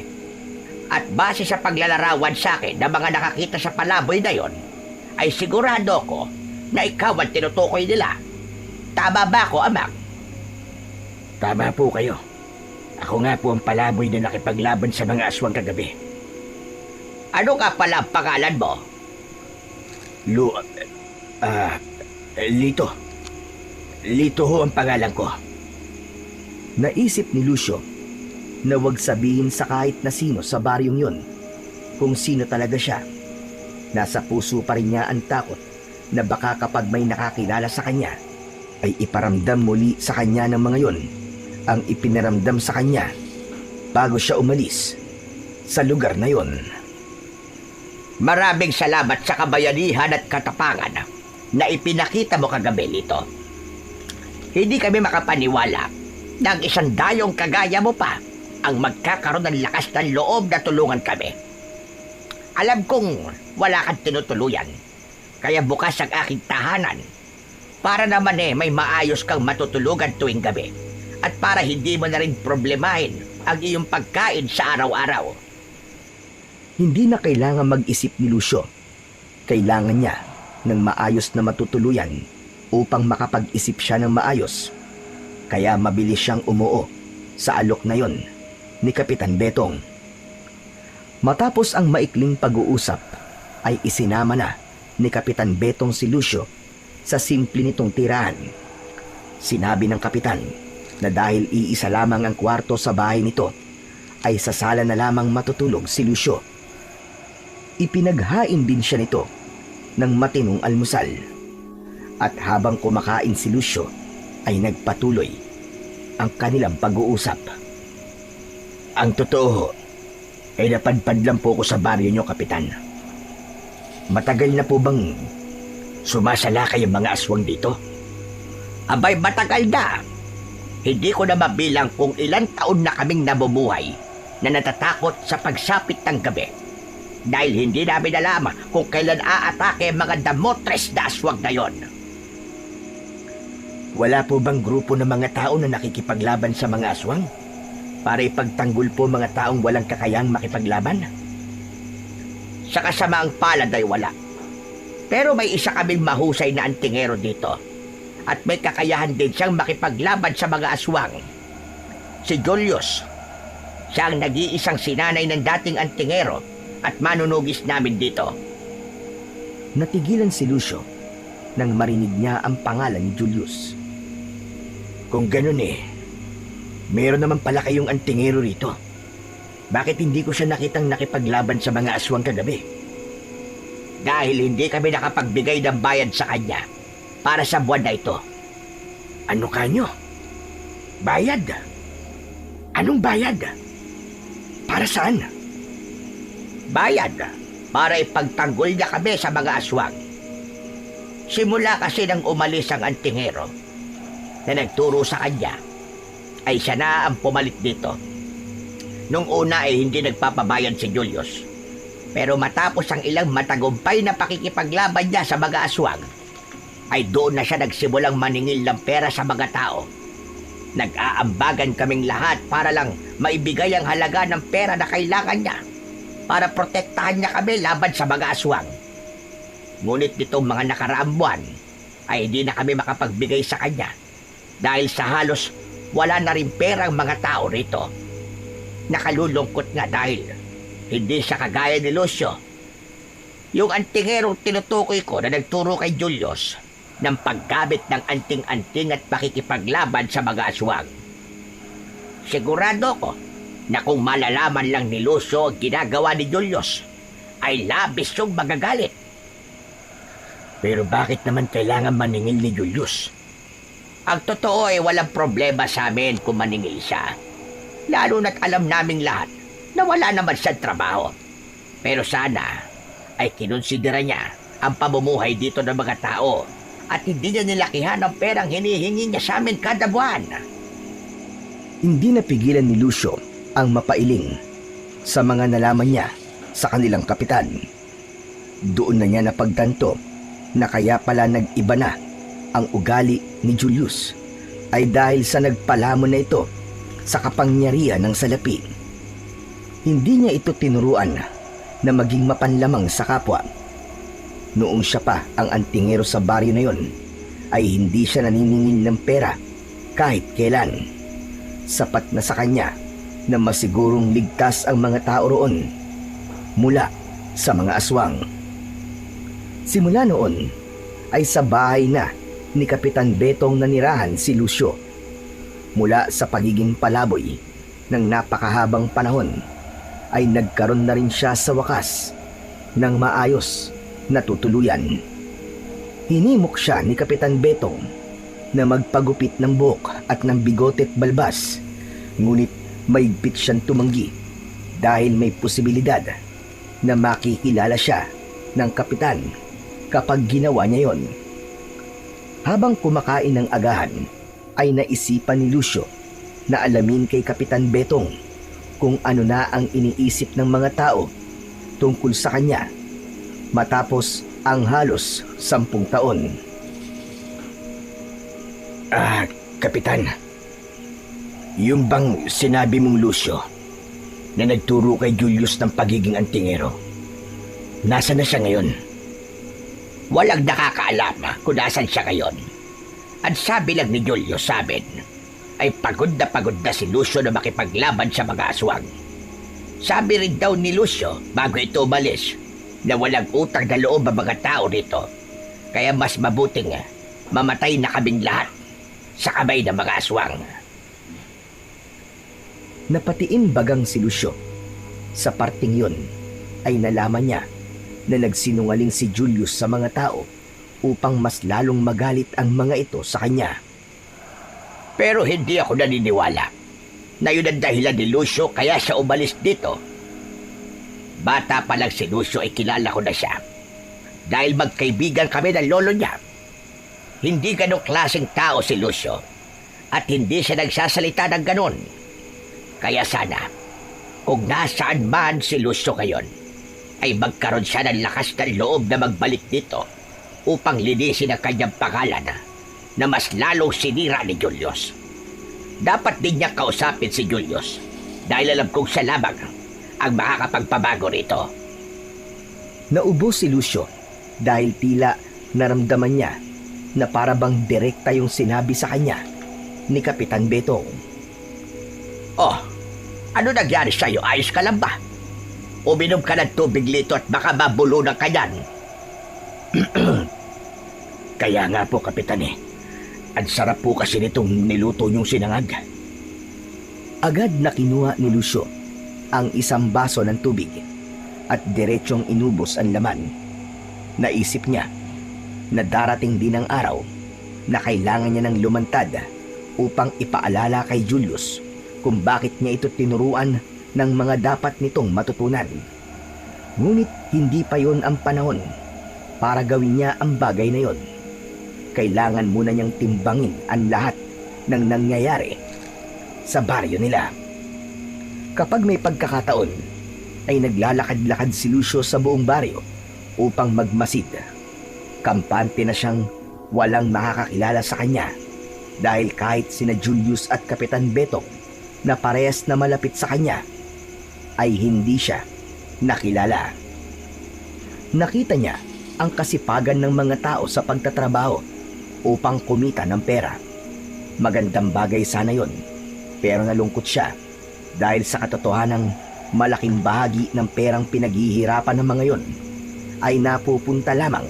At base sa paglalarawan sa akin ng mga nakakita sa palaboy na yon, ay sigurado ko na ikaw ang tinutukoy nila. Tama ba ako, Amang? Tama po kayo. Ako nga po ang palaboy na nakipaglaban sa mga aswang kagabi. Ano nga pala ang pangalan mo? Lito. Lito ho ang pangalan ko. Naisip ni Lucio na wag sabihin sa kahit na sino sa baryong yon kung sino talaga siya. Nasa puso pa rin niya ang takot na baka kapag may nakakilala sa kanya ay iparamdam muli sa kanya ng mga yon ang ipinaramdam sa kanya bago siya umalis sa lugar na yon. Maraming salamat sa kabayanihan at katapangan na ipinakita mo kagabi, Lito. Hindi kami makapaniwala na ang isang dayong kagaya mo pa ang magkakaroon ng lakas ng loob na tulungan kami. Alam kong wala kang tinutuluyan, kaya bukas ang aking tahanan para naman may maayos kang matutulugan tuwing gabi at para hindi mo na rin problemahin ang iyong pagkain sa araw-araw. Hindi na kailangan mag-isip ni Lucio. Kailangan niya ng maayos na matutuluyan upang makapag-isip siya ng maayos. Kaya mabilis siyang umuo sa alok na yon ni Kapitan Betong. Matapos ang maikling pag-uusap, ay isinama na ni Kapitan Betong si Lucio sa simple nitong tirahan. Sinabi ng kapitan na dahil iisa lamang ang kwarto sa bahay nito, ay sa sala na lamang matutulog si Lucio. Ipinaghain din siya nito ng matinong almusal. At habang kumakain si Lucio, ay nagpatuloy ang kanilang pag-uusap. Ang totoo, ay napadpad lang po ko sa baryo nyo, Kapitan. Matagal na po bang sumasalakay ang mga aswang dito? Abay, matagal na. Hindi ko na mabilang kung ilang taon na kaming nabubuhay na natatakot sa pagsapit ng gabi. Dahil hindi namin alam kung kailan aatake ang mga damotres na aswang na yon. Wala po bang grupo ng mga tao na nakikipaglaban sa mga aswang? Para ipagtanggol po mga taong walang kakayang makipaglaban? Sa kasamaang palad ay wala. Pero may isa kaming mahusay na antingero dito. At may kakayahan din siyang makipaglaban sa mga aswang. Si Julius. Siya ang nag-iisang sinanay ng dating antingero at manunugis namin dito. Natigilan si Lucio nang marinig niya ang pangalan ni Julius. Kung ganun meron naman pala kayong antingero rito. Bakit hindi ko siya nakitang nakipaglaban sa mga aswang kagabi? Dahil hindi kami nakapagbigay ng bayad sa kanya para sa buwan na ito. Ano kanyo? Bayad? Anong bayad? Para saan? Bayad para ipagtanggol niya kami sa mga aswang. Simula kasi nang umalis ang antingero na nagturo sa kanya, ay siya na ang pumalit dito. Nung una ay hindi nagpapabayad si Julius. Pero matapos ang ilang matagumpay na pakikipaglaban niya sa mga aswang, ay doon na siya nagsimulang maningil ng pera sa mga tao. Nag-aambagan kaming lahat para lang maibigay ang halaga ng pera na kailangan niya para protektahan niya kami laban sa mga aswang. Ngunit nitong mga nakaraang buwan ay hindi na kami makapagbigay sa kanya dahil sa halos wala na rin perang mga tao rito. Nakalulungkot nga dahil hindi siya kagaya ni Lucio, yung antingerong tinutukoy ko na nagturo kay Julius ng paggamit ng anting-anting at pakikipaglaban sa mga aswang. Sigurado ko na kung malalaman lang ni Lucio ang ginagawa ni Julius, ay labis yung magagalit. Pero bakit naman kailangan maningil ni Julius? Ang totoo ay walang problema sa amin kung maningil siya. Lalo na't alam naming lahat na wala naman siyang trabaho. Pero sana ay kinonsidera niya ang pamumuhay dito ng mga tao at hindi niya nilakihan ang perang hinihingi niya sa amin kada buwan. Hindi napigilan ni Lucio ang mapailing sa mga nalaman niya sa kanilang kapitan. Doon na niya napagtanto na kaya pala nag-iba na ang ugali ni Julius ay dahil sa nagpalamon na ito sa kapangyarihan ng salapi. Hindi niya ito tinuruan na maging mapanlamang sa kapwa. Noong siya pa ang antingero sa baryo na yon, ay hindi siya naniningil ng pera kahit kailan. Sapat na sa kanya na masigurong ligtas ang mga tao roon mula sa mga aswang. Simula noon ay sa bahay na ni Kapitan Betong nanirahan si Lucio. Mula sa pagiging palaboy ng napakahabang panahon ay nagkaroon na rin siya sa wakas ng maayos na tutuluyan. Hinimok siya ni Kapitan Betong na magpagupit ng buhok at ng bigote't balbas, ngunit maigpit siyang tumanggi dahil may posibilidad na makikilala siya ng kapitan kapag ginawa niya yon. Habang kumakain ng agahan, ay naisipan ni Lucio na alamin kay Kapitan Betong kung ano na ang iniisip ng mga tao tungkol sa kanya matapos ang halos 10 taon. Kapitan, yung bang sinabi mong Lucio na nagturo kay Julius ng pagiging antingero, nasa na siya ngayon? Walang nakakaalam kung nasan siya ngayon. At sabi lang ni Julius sa amin, ay pagod na si Lucio na makipaglaban sa mga aswang. Sabi rin daw ni Lucio bago ito umalis na walang utang na loob ang mga tao dito. Kaya mas mabuting mamatay na kaming lahat sa kamay ng mga aswang. Napatiin bagang si Lucio. Sa parting yun ay nalaman niya na nagsinungaling si Julius sa mga tao upang mas lalong magalit ang mga ito sa kanya. Pero hindi ako naniniwala na yun ang dahilan ni Lucio kaya siya umalis dito. Bata pa lang si Lucio ay kilala ko na siya dahil magkaibigan kami ng lolo niya. Hindi ganong klaseng tao si Lucio at hindi siya nagsasalita ng ganon. Kaya sana, kung nasaan man si Lucio ngayon, ay magkaroon siya ng lakas ng loob na magbalik dito upang linisin ang kanyang pangalan na mas lalong sinira ni Julius. Dapat din niya kausapin si Julius dahil alam kong siya lamang ang makakapagpabago rito. Naubo si Lucio dahil tila naramdaman niya na para bang direkta yung sinabi sa kanya ni Kapitan Betong. Oh, ano nangyari sa'yo? Ayos ka lang ba? Uminom ka ng tubig lito at baka mabulunan ka yan. Kaya nga po, Kapitan Ang sarap po kasi nitong niluto niyong sinangag. Agad na kinuha ni Lucio ang isang baso ng tubig at diretsyong inubos ang laman. Naisip niya na darating din ang araw na kailangan niya ng lumantad upang ipaalala kay Julius kung bakit niya ito tinuruan ng mga dapat nitong matutunan. Ngunit hindi pa yon ang panahon para gawin niya ang bagay na yon. Kailangan muna niyang timbangin ang lahat ng nangyayari sa baryo nila. Kapag may pagkakataon, ay naglalakad-lakad si Lucio sa buong baryo upang magmasid. Kampante na siyang walang makakakilala sa kanya dahil kahit sina Julius at Kapitan Betong na parehas na malapit sa kanya, ay hindi siya nakilala. Nakita niya ang kasipagan ng mga tao sa pagtatrabaho upang kumita ng pera. Magandang bagay sana yon, pero nalungkot siya dahil sa katotohanang malaking bahagi ng perang pinaghihirapan ng mga yon ay napupunta lamang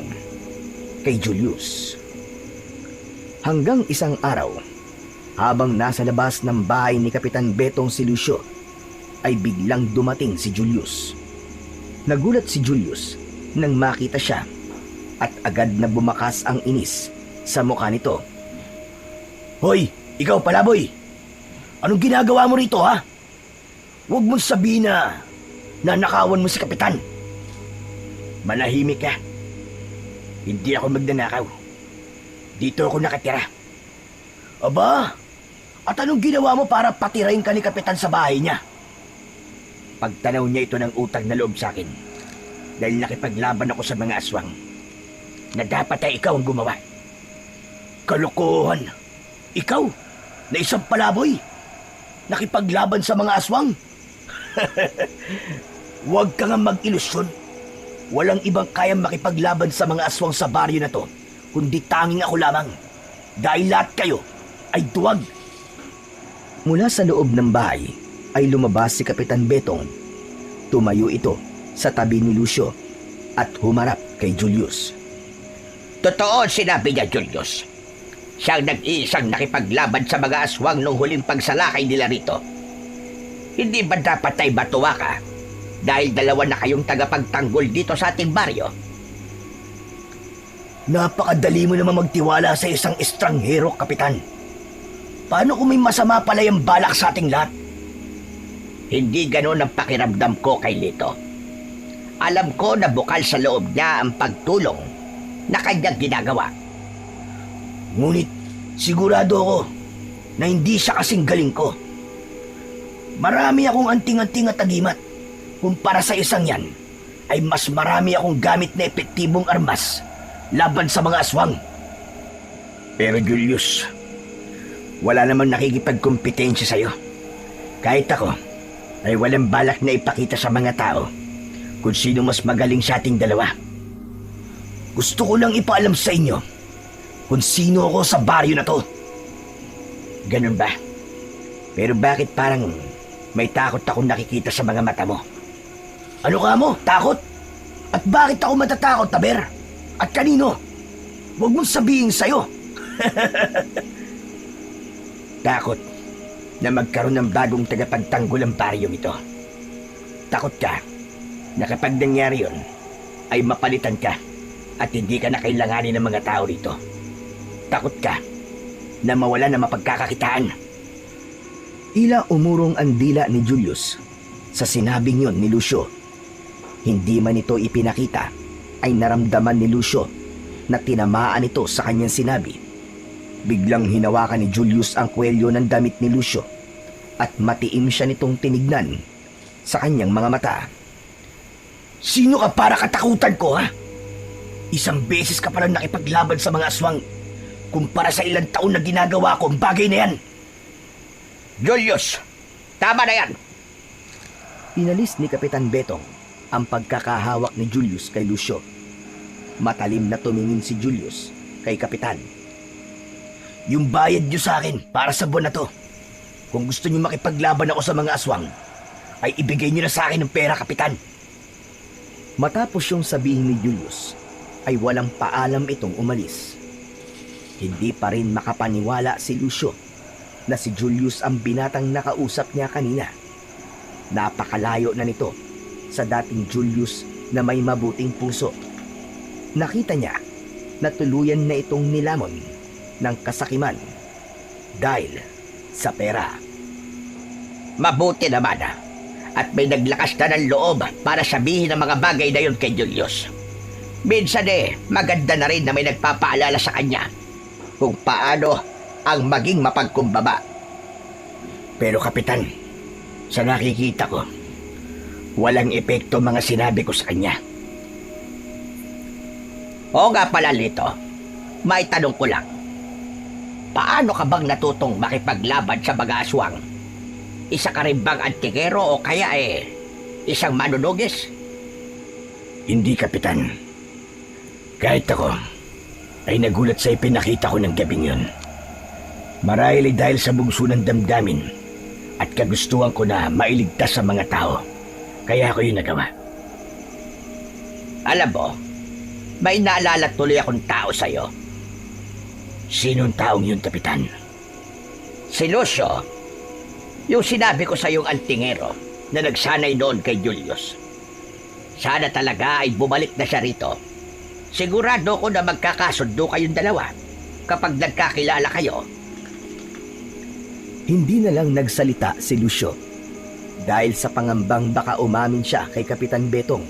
kay Julius. Hanggang isang araw, habang nasa labas ng bahay ni Kapitan Betong si Lucio, ay biglang dumating si Julius. Nagulat si Julius nang makita siya at agad na bumakas ang inis sa mukha nito. Hoy, ikaw palaboy! Anong ginagawa mo rito, ha? Huwag mong sabihin na nanakawan mo si Kapitan. Manahimik ka. Hindi ako magnanakaw. Dito ako nakatira. Aba, at anong ginawa mo para patirahin ka ni Kapitan sa bahay niya? Pagtanaw niya ito ng utang na loob sa akin dahil nakipaglaban ako sa mga aswang na dapat ay ikaw ang gumawa. Kalokohan! Ikaw, na isang palaboy, nakipaglaban sa mga aswang? Huwag ka nga mag-ilusyon. Walang ibang kayang makipaglaban sa mga aswang sa baryo na to, kundi tanging ako lamang. Dahil lahat kayo ay duwag. Mula sa loob ng bahay ay lumabas si Kapitan Betong. Tumayo ito sa tabi ni Lucio at humarap kay Julius. Totoo sinabi niya, Julius. Siyang nag-iisang nakipaglaban sa mga aswang nung huling pagsalakay nila rito. Hindi ba dapat ay matuwa ka dahil dalawa na kayong tagapagtanggol dito sa ating baryo? Napakadali mo naman magtiwala sa isang estranghero, Kapitan. Paano kung may masama pala yung balak sa ating lahat? Hindi ganon ang pakiramdam ko kay Lito. Alam ko na bukal sa loob niya ang pagtulong na kanyang ginagawa. Ngunit sigurado ako na hindi siya kasing galing ko. Marami akong anting-anting at agimat. Kumpara sa isang yan, ay mas marami akong gamit na epektibong armas laban sa mga aswang. Pero Julius, wala namang nakikipagkompetensya sa'yo. Kahit ako, ay walang balak na ipakita sa mga tao kung sino mas magaling sa ating dalawa. Gusto ko lang ipaalam sa inyo kung sino ako sa baryo na to. Ganun ba? Pero bakit parang may takot akong nakikita sa mga mata mo? Ano ka mo? Takot? At bakit ako matatakot, Taber? At kanino? Huwag mong sabihin sa'yo. Takot na magkaroon ng bagong tagapagtanggol ang baryong ito. Takot ka na kapag nangyari yun, ay mapalitan ka at hindi ka na kailanganin ng mga tao rito. Takot ka na mawala na mapagkakakitaan. Tila umurong ang dila ni Julius sa sinabing yon ni Lucio. Hindi man ito ipinakita, ay naramdaman ni Lucio na tinamaan ito sa kanyang sinabi. Biglang hinawakan ni Julius ang kwelyo ng damit ni Lucio at matiim siya nitong tinignan sa kanyang mga mata. Sino ka para katakutan ko, ha? Isang beses ka palang nakipaglaban sa mga aswang kumpara sa ilang taon na ginagawa ko ang bagay na yan. Julius, tama na yan. Inalis ni Kapitan Betong ang pagkakahawak ni Julius kay Lucio. Matalim na tumingin si Julius kay Kapitan. Yung bayad nyo sa akin para sa buwan na to. Kung gusto nyo makipaglaban ako sa mga aswang, ay ibigay nyo na sa akin ng pera, Kapitan. Matapos yung sabihin ni Julius, ay walang paalam itong umalis. Hindi pa rin makapaniwala si Lucio na si Julius ang binatang nakausap niya kanina. Napakalayo na nito sa dating Julius na may mabuting puso. Nakita niya na tuluyan na itong nilamon ng kasakiman dahil sa pera. Mabuti naman, at may naglakas na ng loob para sabihin ang mga bagay na yun kay Julius. Minsan maganda na rin na may nagpapaalala sa kanya kung paano ang maging mapagkumbaba. Pero Kapitan, sa nakikita ko, walang epekto mga sinabi ko sa kanya. Oo nga pala, Lito, may tanong ko lang. Paano ka bang natutong makipaglaban sa mga aswang? Isa ka rin bang antikero o kaya isang manunugis? Hindi, Kapitan. Kahit ako ay nagulat sa ipinakita ko ng gabing yun. Marahil ay dahil sa bugso ng damdamin at kagustuhan ko na mailigtas sa mga tao. Kaya ako yung nagawa. Alam mo, may naalala tuloy akong tao sa'yo. Sinong taong yun, Kapitan? Si Lucio. Yung sinabi ko sa yung antingero na nagsanay noon kay Julius. Sana talaga ay bumalik na siya rito. Sigurado ko na magkakasundo kayong dalawa kapag nagkakilala kayo. Hindi na lang nagsalita si Lucio dahil sa pangambang baka umamin siya kay Kapitan Betong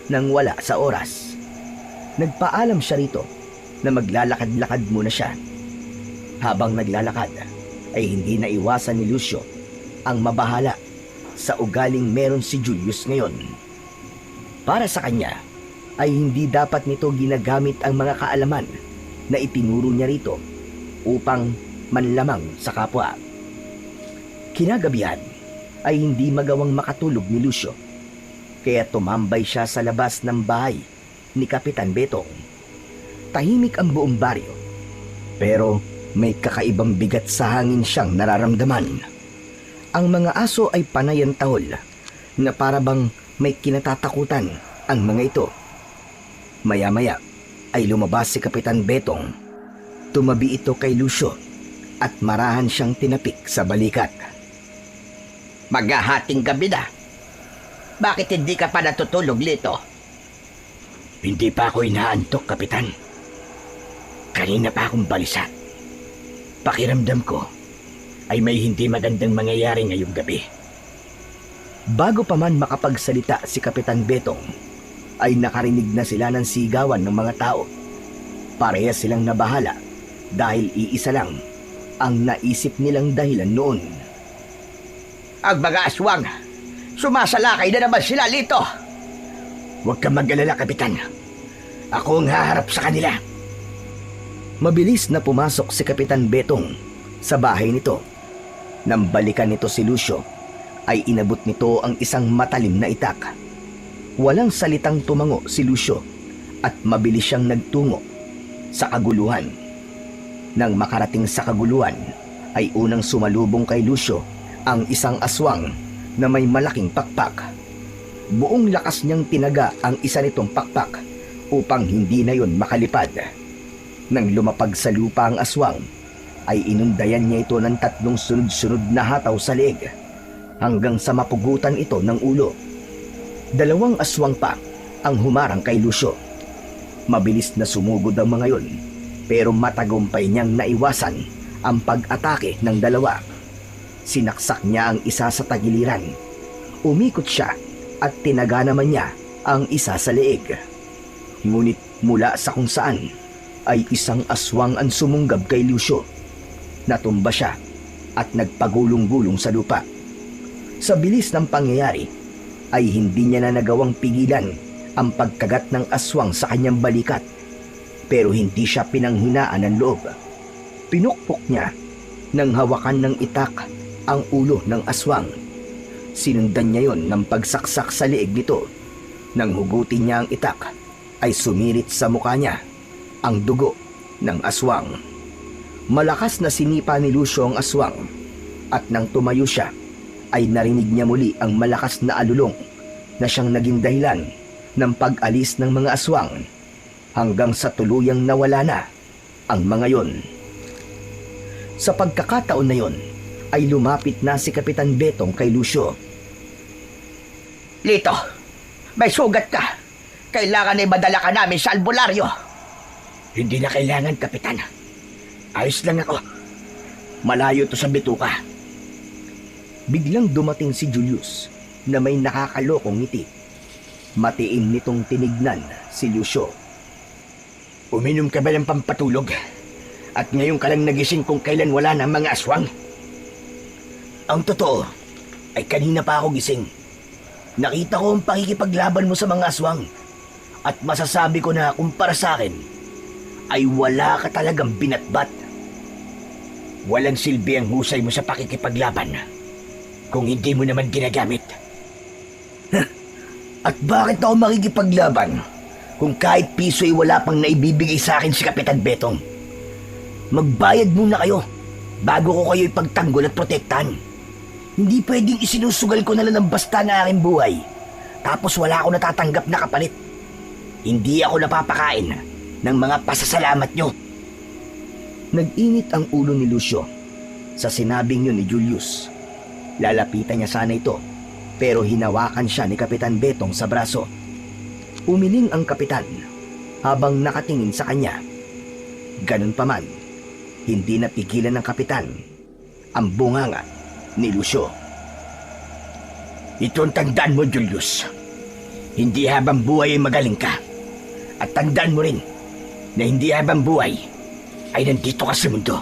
nang wala sa oras. Nagpaalam siya rito na maglalakad-lakad muna siya. Habang naglalakad ay hindi naiwasan ni Lucio ang mabahala sa ugaling meron si Julius ngayon. Para sa kanya ay hindi dapat nito ginagamit ang mga kaalaman na itinuro niya rito upang manlamang sa kapwa. Kinagabihan ay hindi magawang makatulog ni Lucio, kaya tumambay siya sa labas ng bahay ni Kapitan Betong. Tahimik ang buong baryo, pero may kakaibang bigat sa hangin siyang nararamdaman. Ang mga aso ay panay ang tahol na parabang may kinatatakutan ang mga ito. Maya-maya ay lumabas si Kapitan Betong. Tumabi ito kay Lucio at marahan siyang tinapik sa balikat. Maghahating gabi na. Bakit hindi ka pa natutulog, Lito? Hindi pa ako inaantok, Kapitan. Kanina pa akong balisa. Pakiramdam ko ay may hindi magandang mangyayari ngayong gabi. Bago pa man makapagsalita si Kapitan Betong, ay nakarinig na sila ng sigawan ng mga tao. Parehas silang nabahala dahil iisa lang ang naisip nilang dahilan noon. Ang mga aswang, sumasalakay na naman sila, Lito. Huwag kang mag-alala, Kapitan. Ako ang haharap sa kanila. Mabilis na pumasok si Kapitan Betong sa bahay nito. Nang balikan nito si Lucio, ay inabot nito ang isang matalim na itak. Walang salitang tumango si Lucio at mabilis siyang nagtungo sa kaguluhan. Nang makarating sa kaguluhan, ay unang sumalubong kay Lucio ang isang aswang na may malaking pakpak. Buong lakas niyang tinaga ang isa nitong pakpak upang hindi na yon makalipad. Nang lumapag sa lupa ang aswang, ay inundayan niya ito ng 3 sunod-sunod na hataw sa leeg hanggang sa mapugutan ito ng ulo. 2 aswang pa ang humarang kay Lucio. Mabilis na sumugod ang mga yon, pero matagumpay niyang naiwasan ang pag-atake ng 2. Sinaksak niya ang isa sa tagiliran. Umikot siya at tinaga naman niya ang isa sa leeg. Ngunit mula sa kung saan ay isang aswang ang sumunggab kay Lucio. Natumba siya at nagpagulong-gulong sa lupa. Sa bilis ng pangyayari ay hindi niya na nagawang pigilan ang pagkagat ng aswang sa kanyang balikat, pero hindi siya pinanghinaan ng loob. Pinukpok niya nang hawakan ng itak ang ulo ng aswang. Sinundan niya yon ng pagsaksak sa leeg nito. Nang hugutin niya ang itak, ay sumirit sa mukha niya ang dugo ng aswang. Malakas na sinipa ni Lucio ang aswang, at nang tumayo siya, ay narinig niya muli ang malakas na alulong na siyang naging dahilan ng pag-alis ng mga aswang hanggang sa tuluyang nawala na ang mga yon. Sa pagkakataon na yon, ay lumapit na si Kapitan Betong kay Lucio. Lito, may sugat ka. Kailangan ay madala ka namin sa albularyo. Hindi na kailangan, Kapitan. Ayos lang ako. Malayo to sa bituka. Biglang dumating si Julius na may nakakalokong ngiti. Matiim nitong tinignan si Lucio. Uminom ka ba ng pampatulog? At ngayon ka lang nagising kung kailan wala na mga aswang? Ang totoo ay kanina pa ako gising. Nakita ko ang pakikipaglaban mo sa mga aswang. At masasabi ko na kumpara sa akin, ay wala ka talagang binatbat. Walang silbi ang husay mo sa pakikipaglaban kung hindi mo naman ginagamit. At bakit ako makikipaglaban kung kahit piso ay wala pang naibibigay sa akin si Kapitan Betong? Magbayad muna kayo bago ko kayo ipagtanggol at protektahan. Hindi pwedeng isinusugal ko na lang ng basta na aking buhay tapos wala ako natatanggap na kapalit. Hindi ako napapakain ng mga pasasalamat nyo. Nag-init ang ulo ni Lucio sa sinabing yun ni Julius. Lalapitan niya sana ito, pero hinawakan siya ni Kapitan Betong sa braso. Umiling ang kapitan habang nakatingin sa kanya. Ganun pa man, hindi napigilan ng kapitan ang bunganga ni Lucio. Ito ang tandaan mo, Julius. Hindi habang buhay ay magaling ka. At tandaan mo rin na hindi habang buhay ay nandito ka sa mundo.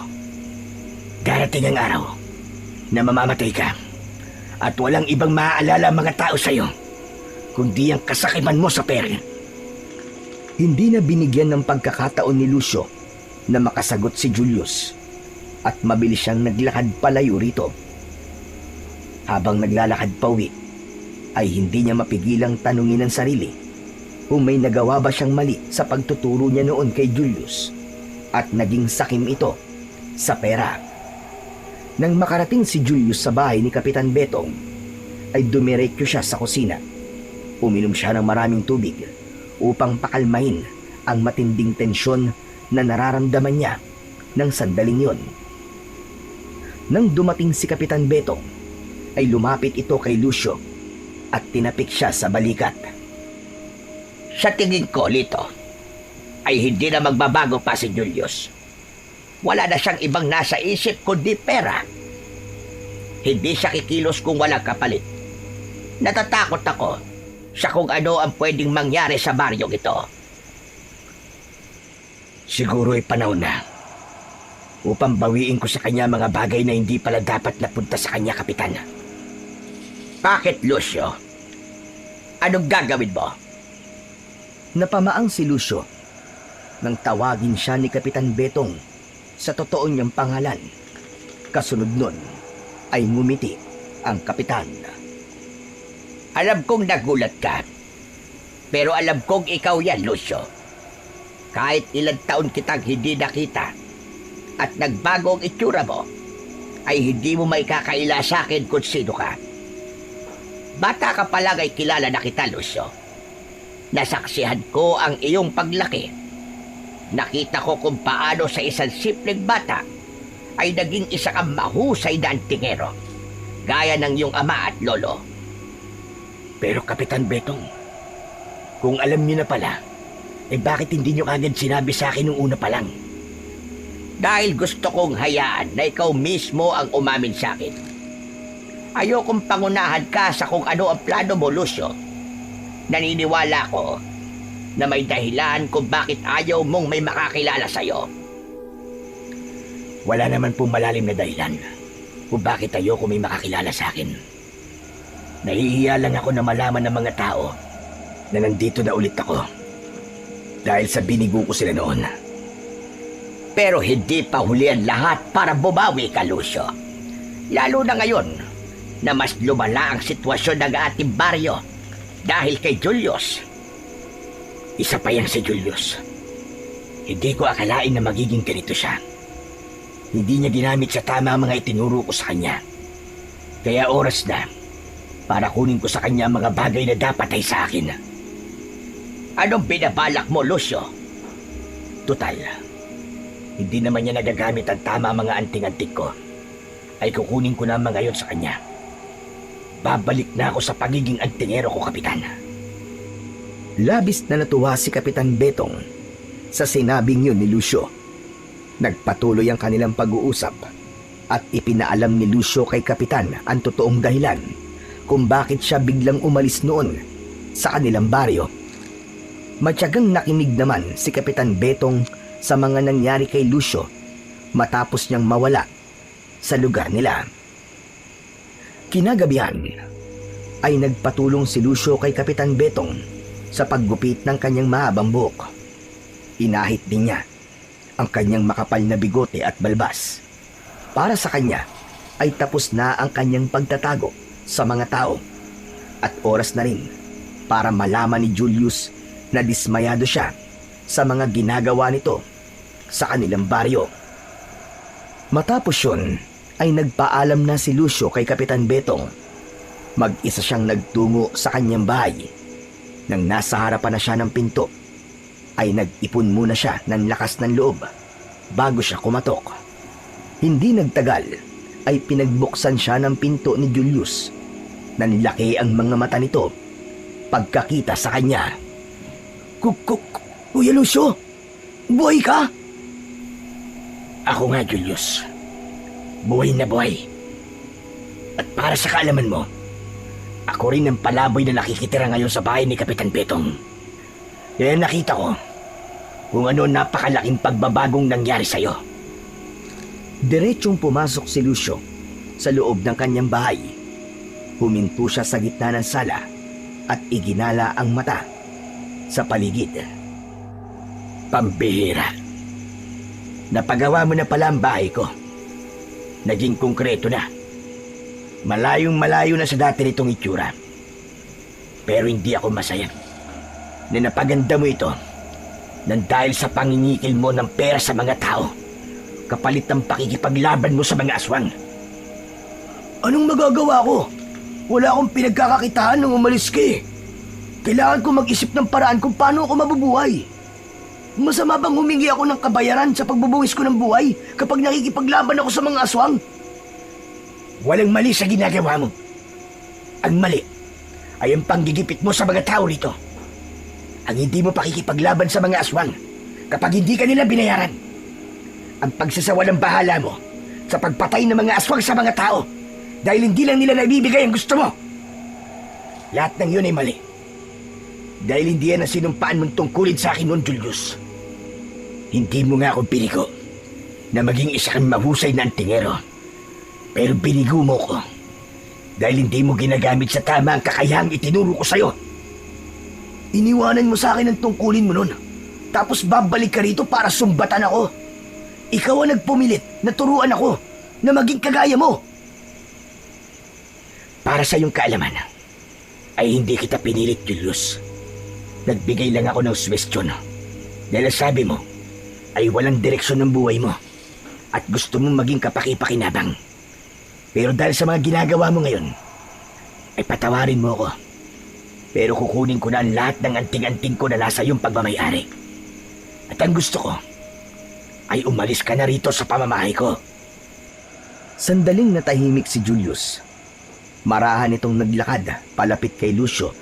Darating ang araw na mamamatay ka at walang ibang maaalala ang mga tao sa'yo kundi ang kasakiman mo sa pera. Hindi na binigyan ng pagkakataon ni Lucio na makasagot si Julius at mabilis siyang naglakad palayo rito. Habang naglalakad pauwi, ay hindi niya mapigilang tanungin ang sarili kung may nagawa ba siyang mali sa pagtuturo niya noon kay Julius at naging sakim ito sa pera. Nang makarating si Julius sa bahay ni Kapitan Betong, ay dumiretso siya sa kusina. Uminom siya ng maraming tubig upang pakalmahin ang matinding tensyon na nararamdaman niya ng sandaling yon. Nang dumating si Kapitan Betong, ay lumapit ito kay Lucio at tinapik siya sa balikat. Sa tingin ko, Lito, ay hindi na magbabago pa si Julius. Wala na siyang ibang nasa isip kundi pera. Hindi siya kikilos kung walang kapalit. Natatakot ako sa kung ano ang pwedeng mangyari sa baryong ito. Siguro ay panahon na upang bawiin ko sa kanya mga bagay na hindi pala dapat napunta sa kanya, Kapitan. Bakit, Lucio? Anong gagawin mo? Napamaang si Lucio nang tawagin siya ni Kapitan Betong sa totoo niyang pangalan. Kasunod nun ay ngumiti ang kapitan. Alam kong nagulat ka, pero alam kong ikaw yan, Lucio. Kahit ilang taon kitang hindi nakita at nagbago ang itsura mo, ay hindi mo maikakaila sa akin kung sino ka. Bata ka pa lang ay kilala na kita, Lucio. Nasaksihan ko ang iyong paglaki. Nakita ko kung paano sa isang simpleng bata ay naging isa kang mahusay na antingero, gaya ng iyong ama at lolo. Pero Kapitan Betong, kung alam niyo na pala, bakit hindi niyo agad sinabi sa akin nung una pa lang? Dahil gusto kong hayaan na ikaw mismo ang umamin sa akin. Ayokong pangunahan ka sa kung ano ang plano mo, Lucio. Naniniwala ko na may dahilan kung bakit ayaw mong may makakilala sa'yo. Wala naman pong malalim na dahilan kung bakit ayoko may makakilala sa akin. Nahihiya lang ako na malaman ng mga tao na nandito na ulit ako dahil sa binigo ko sila noon. Pero hindi pa huli ang lahat para bumawi ka, Lucio. Lalo na ngayon na mas lumala ang sitwasyon ng ating baryo dahil kay Julius. Isa pa yan si Julius. Hindi ko akalain na magiging ganito siya. Hindi niya ginamit sa tama ang mga itinuro ko sa kanya. Kaya oras na para kunin ko sa kanya ang mga bagay na dapat ay sa akin. Anong binabalak mo, Lucio? Tutal, hindi naman niya nagagamit ang tama mga anting-anting ko. Ay kukunin ko na mga yon sa kanya. Babalik na ako sa pagiging antingero ko, Kapitan. Labis na natuwa si Kapitan Betong sa sinabing yun ni Lucio. Nagpatuloy ang kanilang pag-uusap at ipinaalam ni Lucio kay Kapitan ang totoong dahilan kung bakit siya biglang umalis noon sa kanilang baryo. Matyagang nakinig naman si Kapitan Betong sa mga nangyari kay Lucio matapos niyang mawala sa lugar nila. Kinagabihan ay nagpatulong si Lucio kay Kapitan Betong sa paggupit ng kanyang mahabang buhok. Inahit din niya ang kanyang makapal na bigote at balbas. Para sa kanya ay tapos na ang kanyang pagtatago sa mga tao at oras na rin para malaman ni Julius na dismayado siya sa mga ginagawa nito sa kanilang baryo. Matapos yun, ay nagpaalam na si Lucio kay Kapitan Betong. Mag-isa siyang nagtungo sa kanyang bahay. Nang nasa harapan na siya ng pinto, ay nag-ipon muna siya ng lakas ng loob bago siya kumatok. Hindi nagtagal ay pinagbuksan siya ng pinto ni Julius. Nanlaki ang mga mata nito pagkakita sa kanya. Kuya Lucio, buhay ka? Ako nga, Julius. Buhay na buhay. At para sa kaalaman mo, ako rin ang palaboy na nakikitira ngayon sa bahay ni Kapitan Petong. Kaya nakita ko kung ano napakalaking pagbabagong nangyari sa'yo. Diretsong pumasok si Lucio sa loob ng kanyang bahay. Huminto siya sa gitna ng sala at iginala ang mata sa paligid. Pambihira. Napagawa mo na pala ang bahay ko. Naging konkreto na. Malayong malayo na sa dati nitong itsura. Pero hindi ako masaya na napaganda mo ito nang dahil sa pangingikil mo ng pera sa mga tao kapalit ng pakikipaglaban mo sa mga aswang. Anong magagawa ko? Wala akong pinagkakakitaan nung umalis ka eh. Kailangan ko mag-isip ng paraan kung paano ako mabubuhay. Masama bang humingi ako ng kabayaran sa pagbubuwis ko ng buhay kapag nakikipaglaban ako sa mga aswang? Walang mali sa ginagawa mo. Ang mali ay ang panggigipit mo sa mga tao rito. Ang hindi mo pakikipaglaban sa mga aswang kapag hindi ka nila binayaran. Ang pagsasawalang bahala mo sa pagpatay ng mga aswang sa mga tao dahil hindi lang nila naibibigay ang gusto mo. Lahat ng yun ay mali. Dahil hindi yan ang sinumpaan mong tungkulin sa akin noon, Julius. Hindi mo nga ako binigo na maging isa kang mahusay na antingero. Pero binigo mo ko dahil hindi mo ginagamit sa tama ang kakayahang itinuro ko sa'yo. Iniwanan mo sa akin ang tungkulin mo nun. Tapos babalik ka rito para sumbatan ako. Ikaw ang nagpumilit na turuan ako na maging kagaya mo. Para sa iyong kaalaman, ay hindi kita pinilit, Julius. Nagbigay lang ako ng suwestyon. Dahil sabi mo, ay walang direksyon ng buhay mo at gusto mong maging kapaki-pakinabang. Pero dahil sa mga ginagawa mo ngayon, ay patawarin mo ako. Pero kukunin ko na ang lahat ng anting-anting ko na nasa iyong pagmamayari. At ang gusto ko, ay umalis ka na rito sa pamamahay ko. Sandaling natahimik si Julius. Marahan itong naglakad palapit kay Lucio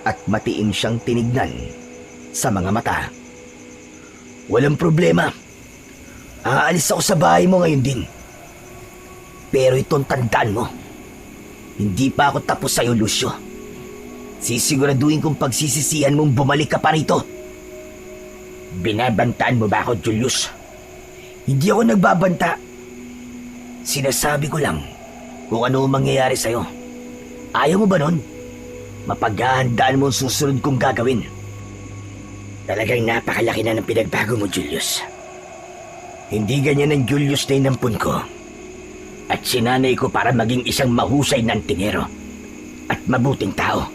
at matiin siyang tinignan sa mga mata. Walang problema. Aalis ako sa bahay mo ngayon din. Pero itong tandaan mo, hindi pa ako tapos sa'yo, Lucio. Sisiguraduhin kong pagsisisihan mong bumalik ka pa rito. Binabantaan mo ba ako, Julius? Hindi ako nagbabanta. Sinasabi ko lang kung ano ang mangyayari sa'yo. Ayaw mo ba nun? Mapaghahandaan mo ang susunod kong gagawin. Talagang napakalaki na ng pinagbago mo, Julius. Hindi ganyan ang Julius na inampun ko. At sinanay ko para maging isang mahusay na antingero at mabuting tao.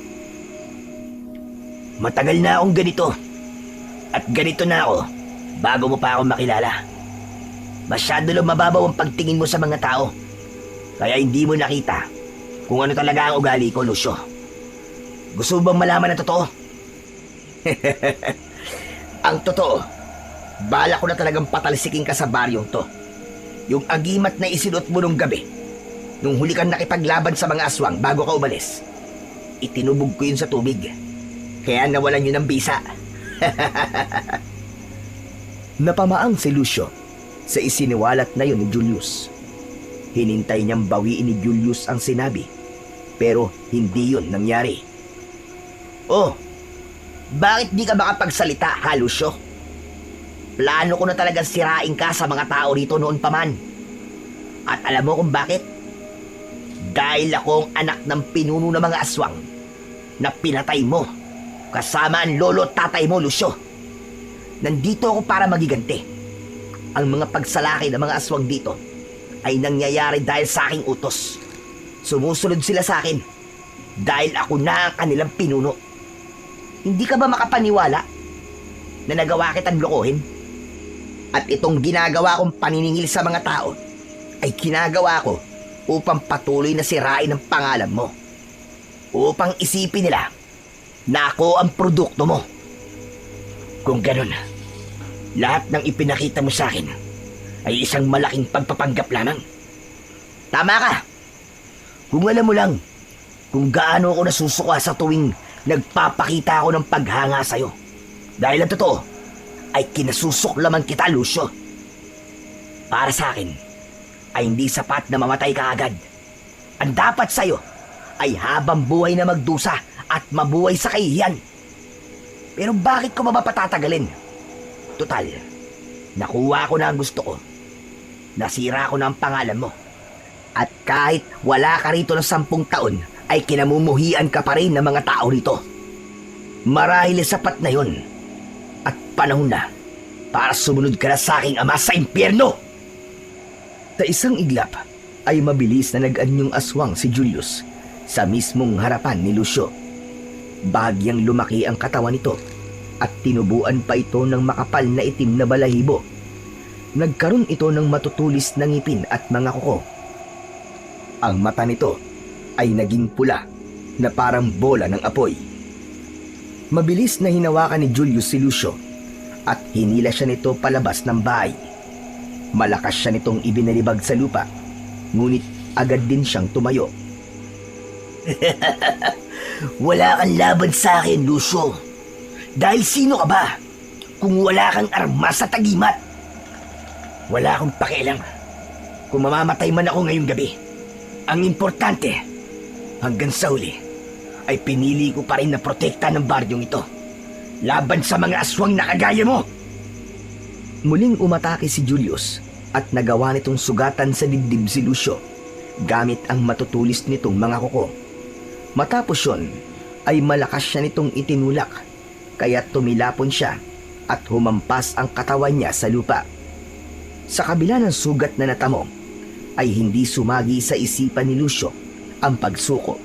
Matagal na akong ganito. At ganito na ako bago mo pa ako makilala. Masyado lang mababaw ang pagtingin mo sa mga tao. Kaya hindi mo nakita kung ano talaga ang ugali ko, Lucio. Gusto mo bang malaman ang totoo? Ang totoo, bala ko na talagang patalsikin ka sa baryong to. Yung agimat na isinot mo nung gabi, nung huli kang nakipaglaban sa mga aswang bago ka umalis, itinubog ko yun sa tubig. Kaya nawalan yun ng bisa. Napamaang si Lucio sa isiniwalat na yun ni Julius. Hinintay niyang bawiin ni Julius ang sinabi, pero hindi yun nangyari. Oh, bakit di ka makapagsalita, ha, Lucio? Plano ko na talagang sirain ka sa mga tao rito noon pa man. At alam mo kung bakit? Dahil ako ang anak ng pinuno ng mga aswang na pinatay mo kasama ang lolo at tatay mo, Lucio. Nandito ako para magiganti. Ang mga pagsalaki ng mga aswang dito ay nangyayari dahil sa aking utos. Sumusunod sila sa akin dahil ako na ang kanilang pinuno. Hindi ka ba makapaniwala na nagawa kitang lokohin? At itong ginagawa kong paniningil sa mga tao ay ginagawa ko upang patuloy na sirain ang pangalan mo. Upang isipin nila na ako ang produkto mo. Kung ganun, lahat ng ipinakita mo sa akin ay isang malaking pagpapanggap lamang. Tama ka. Kung alam mo lang kung gaano ako nasusuka sa tuwing nagpapakita ako ng paghanga sa'yo. Dahil ang totoo ay kinasusuklaman kita, Lucio. Para sa akin ay hindi sapat na mamatay ka agad. Ang dapat sa'yo ay habang buhay na magdusa at mabuhay sa kahihiyan. Pero bakit ko mapapatatagalin? Total, nakuha ko na ang gusto ko. Nasira ko na ang pangalan mo. At kahit wala ka rito ng 10 taon, ay kinamumuhian ka pa rin ng mga tao rito. Marahil sapat na yon. At panahon na para sumunod ka na sa aking ama sa impyerno. Sa isang iglap ay mabilis na nag-anyong aswang si Julius sa mismong harapan ni Lucio. Bahagyang lumaki ang katawan nito at tinubuan pa ito ng makapal na itim na balahibo. Nagkaroon ito ng matutulis na ngipin at mga kuko. Ang mata nito ay naging pula na parang bola ng apoy. Mabilis na hinawakan ni Julius si Lucio at hinila siya nito palabas ng bahay. Malakas siya nitong ibinalibag sa lupa, ngunit agad din siyang tumayo. Wala kang laban sa akin, Lucio. Dahil sino ka ba kung wala kang armas sa tagimat? Wala akong pakialam kung mamamatay man ako ngayong gabi. Ang importante, hanggang sa huli, ay pinili ko pa rin na protekta ng baryong ito laban sa mga aswang na kagaya mo. Muling umatake si Julius at nagawa nitong sugatan sa dibdib si Lucio gamit ang matutulis nitong mga kuko. Matapos yun, ay malakas siya nitong itinulak kaya tumilapon siya at humampas ang katawan niya sa lupa. Sa kabila ng sugat na natamo, ay hindi sumagi sa isipan ni Lucio ang pagsuko.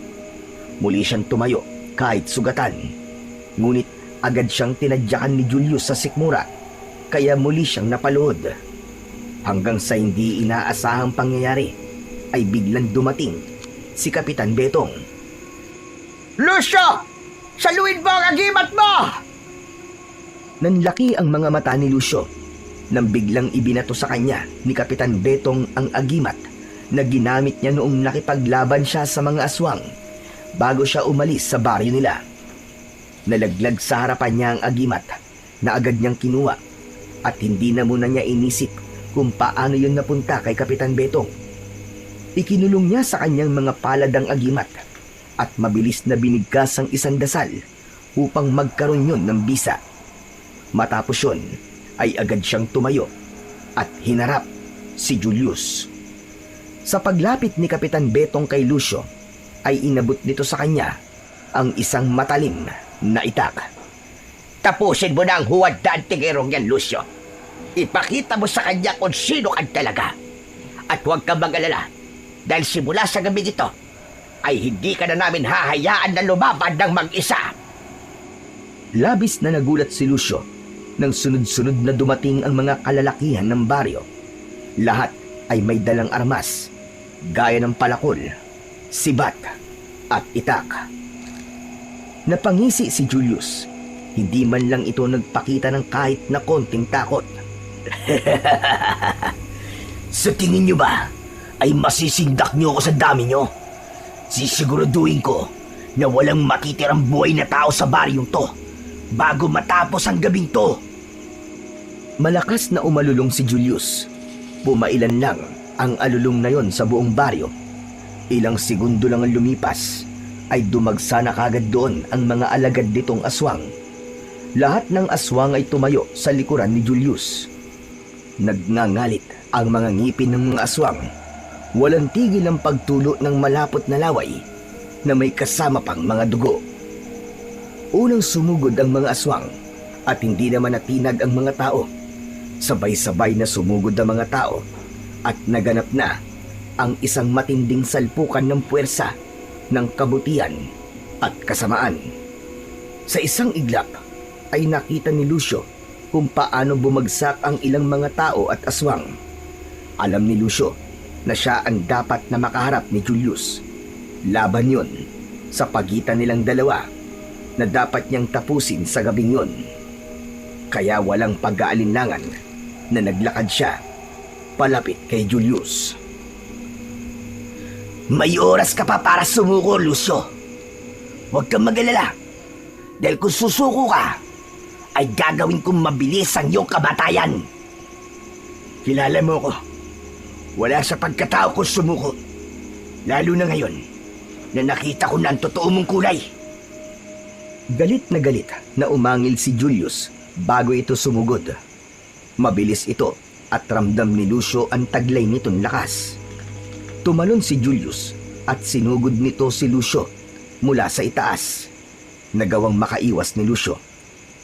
Muli siyang tumayo kahit sugatan, ngunit agad siyang tinadyakan ni Julius sa sikmura kaya muli siyang napaluhod. Hanggang sa hindi inaasahang pangyayari ay biglang dumating si Kapitan Betong. Lucio! Saluin mo ang agimat mo! Nanlaki ang mga mata ni Lucio nang biglang ibinato sa kanya ni Kapitan Betong ang agimat na ginamit niya noong nakipaglaban siya sa mga aswang bago siya umalis sa baryo nila. Nalaglag sa harapan niya ang agimat na agad niyang kinuha at hindi na muna niya inisip kung paano yun napunta kay Kapitan Betong. Ikinulong niya sa kanyang mga palad ang agimat at mabilis na binigkas ang isang dasal upang magkaroon yun ng bisa. Matapos yun, ay agad siyang tumayo at hinarap si Julius. Sa paglapit ni Kapitan Betong kay Lucio, ay inabot nito sa kanya ang isang matalim na itak. Tapusin mo na ang huwad na antingerong yan, Lucio. Ipakita mo sa kanya kung sino ka talaga. At huwag kang mag-alala, dahil simula sa gabi ito, ay hindi ka na namin hahayaan na lumaban ng mag-isa. Labis na nagulat si Lucio nang sunod-sunod na dumating ang mga kalalakihan ng baryo. Lahat ay may dalang armas, gaya ng palakol, sibat, at itak. Napangisi si Julius. Hindi man lang ito nagpakita ng kahit na konting takot. Sa tingin nyo ba, ay masisindak nyo ako sa dami nyo? Sisiguraduhin ko na walang matitirang buhay na tao sa baryong to bago matapos ang gabing to. Malakas na umalulong si Julius. Pumailan lang ang alulong na yon sa buong baryo. Ilang segundo lang ang lumipas, ay dumagsa na kagad doon ang mga alagad nitong aswang. Lahat ng aswang ay tumayo sa likuran ni Julius. Nagngangalit ang mga ngipin ng mga aswang. Walang tigil ang pagtulo ng malapot na laway na may kasama pang mga dugo. Unang sumugod ang mga aswang at hindi naman natinag ang mga tao. Sabay-sabay na sumugod ang mga tao at naganap na ang isang matinding salpukan ng puwersa, ng kabutihan at kasamaan. Sa isang iglap ay nakita ni Lucio kung paano bumagsak ang ilang mga tao at aswang. Alam ni Lucio na siya ang dapat na makaharap ni Julius. Laban yun sa pagitan nilang dalawa na dapat niyang tapusin sa gabing yun. Kaya walang pag-aalinlangan na naglakad siya palapit kay Julius. May oras ka pa para sumuko, Lucio. Huwag kang mag-alala. Dahil kung susuko ka, ay gagawin kong mabilis ang iyong kamatayan. Kilala mo ko. Wala sa pagkatao ko sumuko. Lalo na ngayon na nakita ko na ang totoo mong kulay. Galit na umangil si Julius bago ito sumugod. Mabilis ito at ramdam ni Lucio ang taglay nitong lakas. Tumalon si Julius at sinugod nito si Lucio mula sa itaas. Nagawang makaiwas ni Lucio.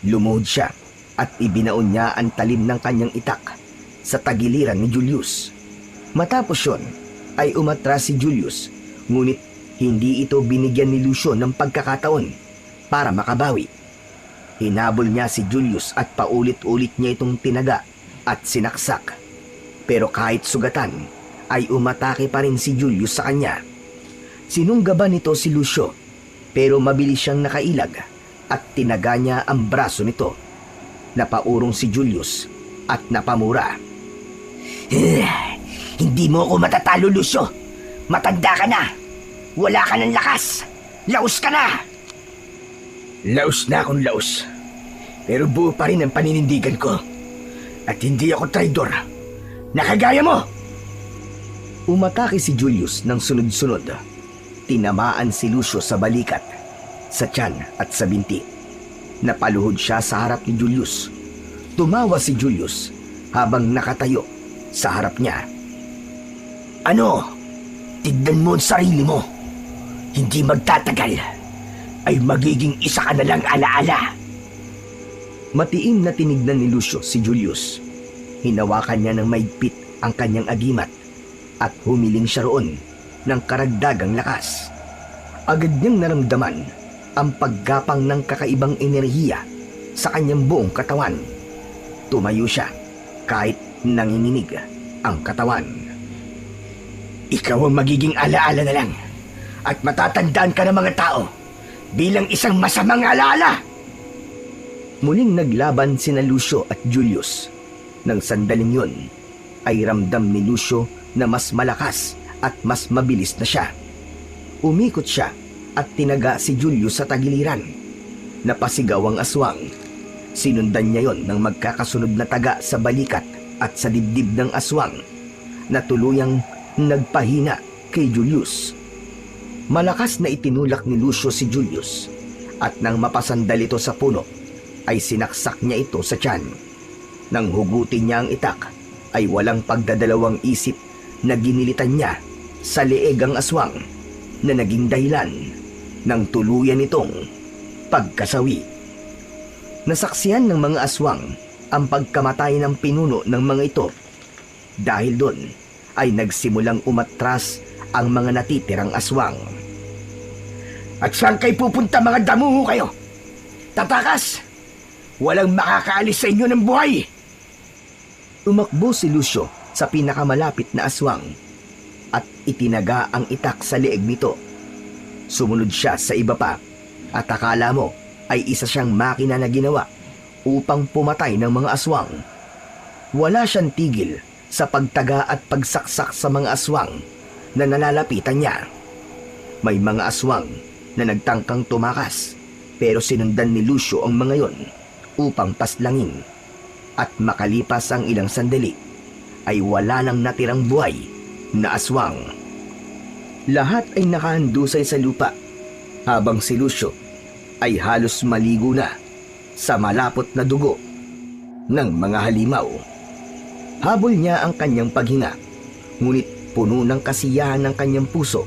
Lumuhod siya at ibinaon niya ang talim ng kanyang itak sa tagiliran ni Julius. Matapos yon ay umatras si Julius, ngunit hindi ito binigyan ni Lucio ng pagkakataon para makabawi. Hinabol niya si Julius at paulit-ulit niya itong tinaga at sinaksak. Pero kahit sugatan, ay umatake pa rin si Julius sa kanya. Sinunggaban nito si Lucio, pero mabilis siyang nakailag at tinaga niya ang braso nito. Napaurong si Julius at napamura. Hindi mo ako matatalo, Lucio. Matanda ka na. Wala ka ng lakas. Laos ka na. Laos na akong laos. Pero buo pa rin ang paninindigan ko. At hindi ako traidor. Nakagaya mo. Umatake si Julius ng sunod-sunod. Tinamaan si Lucio sa balikat, sa tiyan at sa binti. Napaluhod siya sa harap ni Julius. Tumawa si Julius habang nakatayo sa harap niya. Ano? Tignan mo ang sarili mo. Hindi magtatagal ay magiging isa ka na lang alaala. Matiim na tinignan ni Lucio si Julius. Hinawakan niya ng maigpit ang kanyang agimat at humiling siya roon ng karagdagang lakas. Agad niyang naramdaman ang paggapang ng kakaibang enerhiya sa kanyang buong katawan. Tumayo siya kahit nanginginig ang katawan. Ikaw ang magiging alaala na lang at matatandaan ka ng mga tao bilang isang masamang alaala. Muling naglaban sina Lucio at Julius. Nang sandaling yun, ay ramdam ni Lucio na mas malakas at mas mabilis na siya. Umikot siya at tinaga si Julius sa tagiliran. Napasigaw ang aswang. Sinundan niya yon ng magkakasunod na taga sa balikat at sa dibdib ng aswang na tuluyang nagpahina kay Julius. Malakas na itinulak ni Lucio si Julius at nang mapasandal ito sa puno ay sinaksak niya ito sa tiyan. Nang hugutin niya ang itak ay walang pagdadalawang isip na ginilitan niya sa leeg ang aswang na naging dahilan ng tuluyan nitong pagkasawi. Nasaksihan ng mga aswang ang pagkamatay ng pinuno ng mga ito. Dahil doon ay nagsimulang umatras ang mga natitirang aswang. At saan kayo pupunta, mga damuho kayo? Tatakas! Walang makakaalis sa inyo ng buhay! Tumakbo si Lucio sa pinakamalapit na aswang at itinaga ang itak sa leeg nito. Sumunod siya sa iba pa at akala mo ay isa siyang makina na ginawa upang pumatay ng mga aswang. Wala siyang tigil sa pagtaga at pagsaksak sa mga aswang na nalalapitan niya. May mga aswang na nagtangkang tumakas pero sinundan ni Lucio ang mga yon upang paslangin. At makalipas ang ilang sandali ay wala nang natirang buhay na aswang. Lahat ay nakahandusay sa lupa habang si Lucio ay halos maligo na sa malapot na dugo ng mga halimaw. Habol niya ang kanyang paghinga, ngunit puno ng kasiyahan ng kanyang puso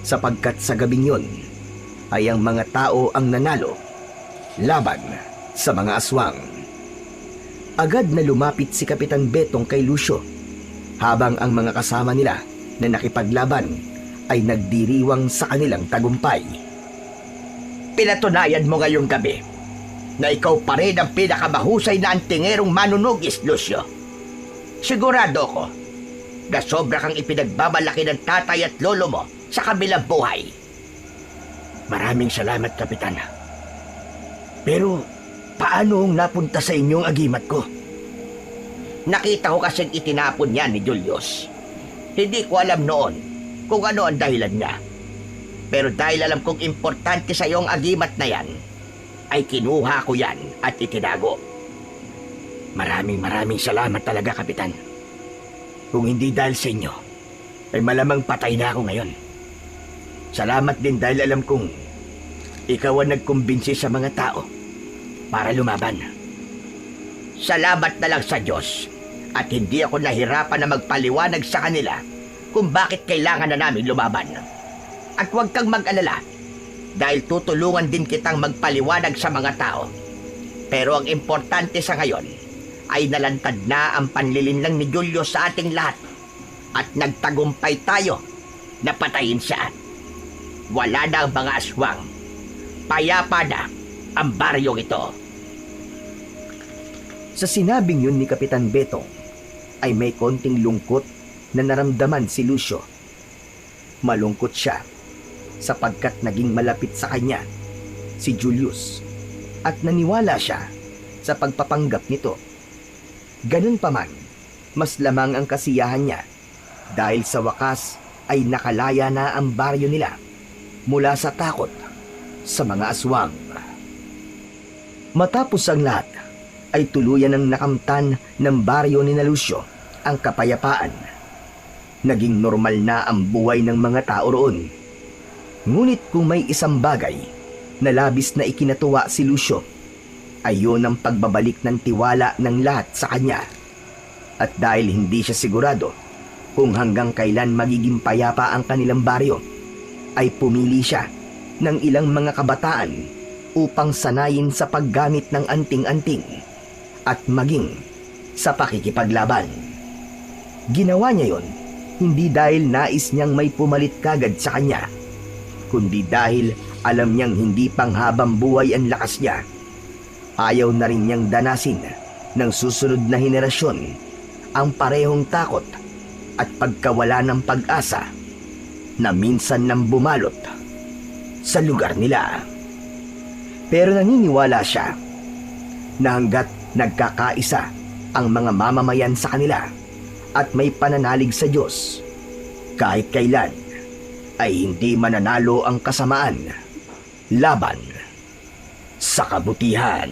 sapagkat sa gabing yon ay ang mga tao ang nanalo laban sa mga aswang. Agad na lumapit si Kapitan Betong kay Lucio habang ang mga kasama nila na nakipaglaban ay nagdiriwang sa kanilang tagumpay. Pinatunayan mo ngayong gabi na ikaw pa rin ang pinakamahusay na antingerong manunugis, Lucio. Sigurado ko na sobra kang ipinagbabalaki ng tatay at lolo mo sa kabilang buhay. Maraming salamat, Kapitan. Pero paano napunta sa inyong agimat ko? Nakita ko kasing itinapon niya ni Julius. Hindi ko alam noon kung ano ang dahilan niya. Pero dahil alam kong importante sa iyo ang agimat na yan, ay kinuha ko yan at itinago. Maraming salamat talaga, Kapitan. Kung hindi dahil sa inyo, ay malamang patay na ako ngayon. Salamat din dahil alam kong ikaw ang nagkumbinsi sa mga tao para lumaban. Salamat na lang sa Diyos at hindi ako nahirapan na magpaliwanag sa kanila kung bakit kailangan na namin lumaban. At huwag kang mag-alala dahil tutulungan din kitang magpaliwanag sa mga tao. Pero ang importante sa ngayon ay nalantad na ang panlilinlang ni Julius sa ating lahat at nagtagumpay tayo na patayin siya. Wala na ang mga aswang. Payapa na ang baryong ito. Sa sinabing yun ni Kapitan Betong, ay may konting lungkot na naramdaman si Lucio. Malungkot siya sapagkat naging malapit sa kanya si Julius at naniwala siya sa pagpapanggap nito. Ganun pa man, mas lamang ang kasiyahan niya dahil sa wakas ay nakalaya na ang baryo nila mula sa takot sa mga aswang. Matapos ang lahat, ay tuluyan ng nakamtan ng baryo ni Lucio ang kapayapaan. Naging normal na ang buhay ng mga tao roon. Ngunit kung may isang bagay na labis na ikinatuwa si Lucio, ay yun ang pagbabalik ng tiwala ng lahat sa kanya. At dahil hindi siya sigurado kung hanggang kailan magiging payapa ang kanilang baryo, ay pumili siya ng ilang mga kabataan upang sanayin sa paggamit ng anting-anting at maging sa pakikipaglaban. Ginawa niya yon hindi dahil nais niyang may pumalit kagad sa kanya, kundi dahil alam niyang hindi panghabang buhay ang lakas niya. Ayaw na rin niyang danasin ng susunod na henerasyon ang parehong takot at pagkawala ng pag-asa na minsan nang bumalot sa lugar nila. Pero naniniwala siya na hanggat nagkakaisa ang mga mamamayan sa kanila at may pananalig sa Diyos, kahit kailan ay hindi mananalo ang kasamaan laban sa kabutihan.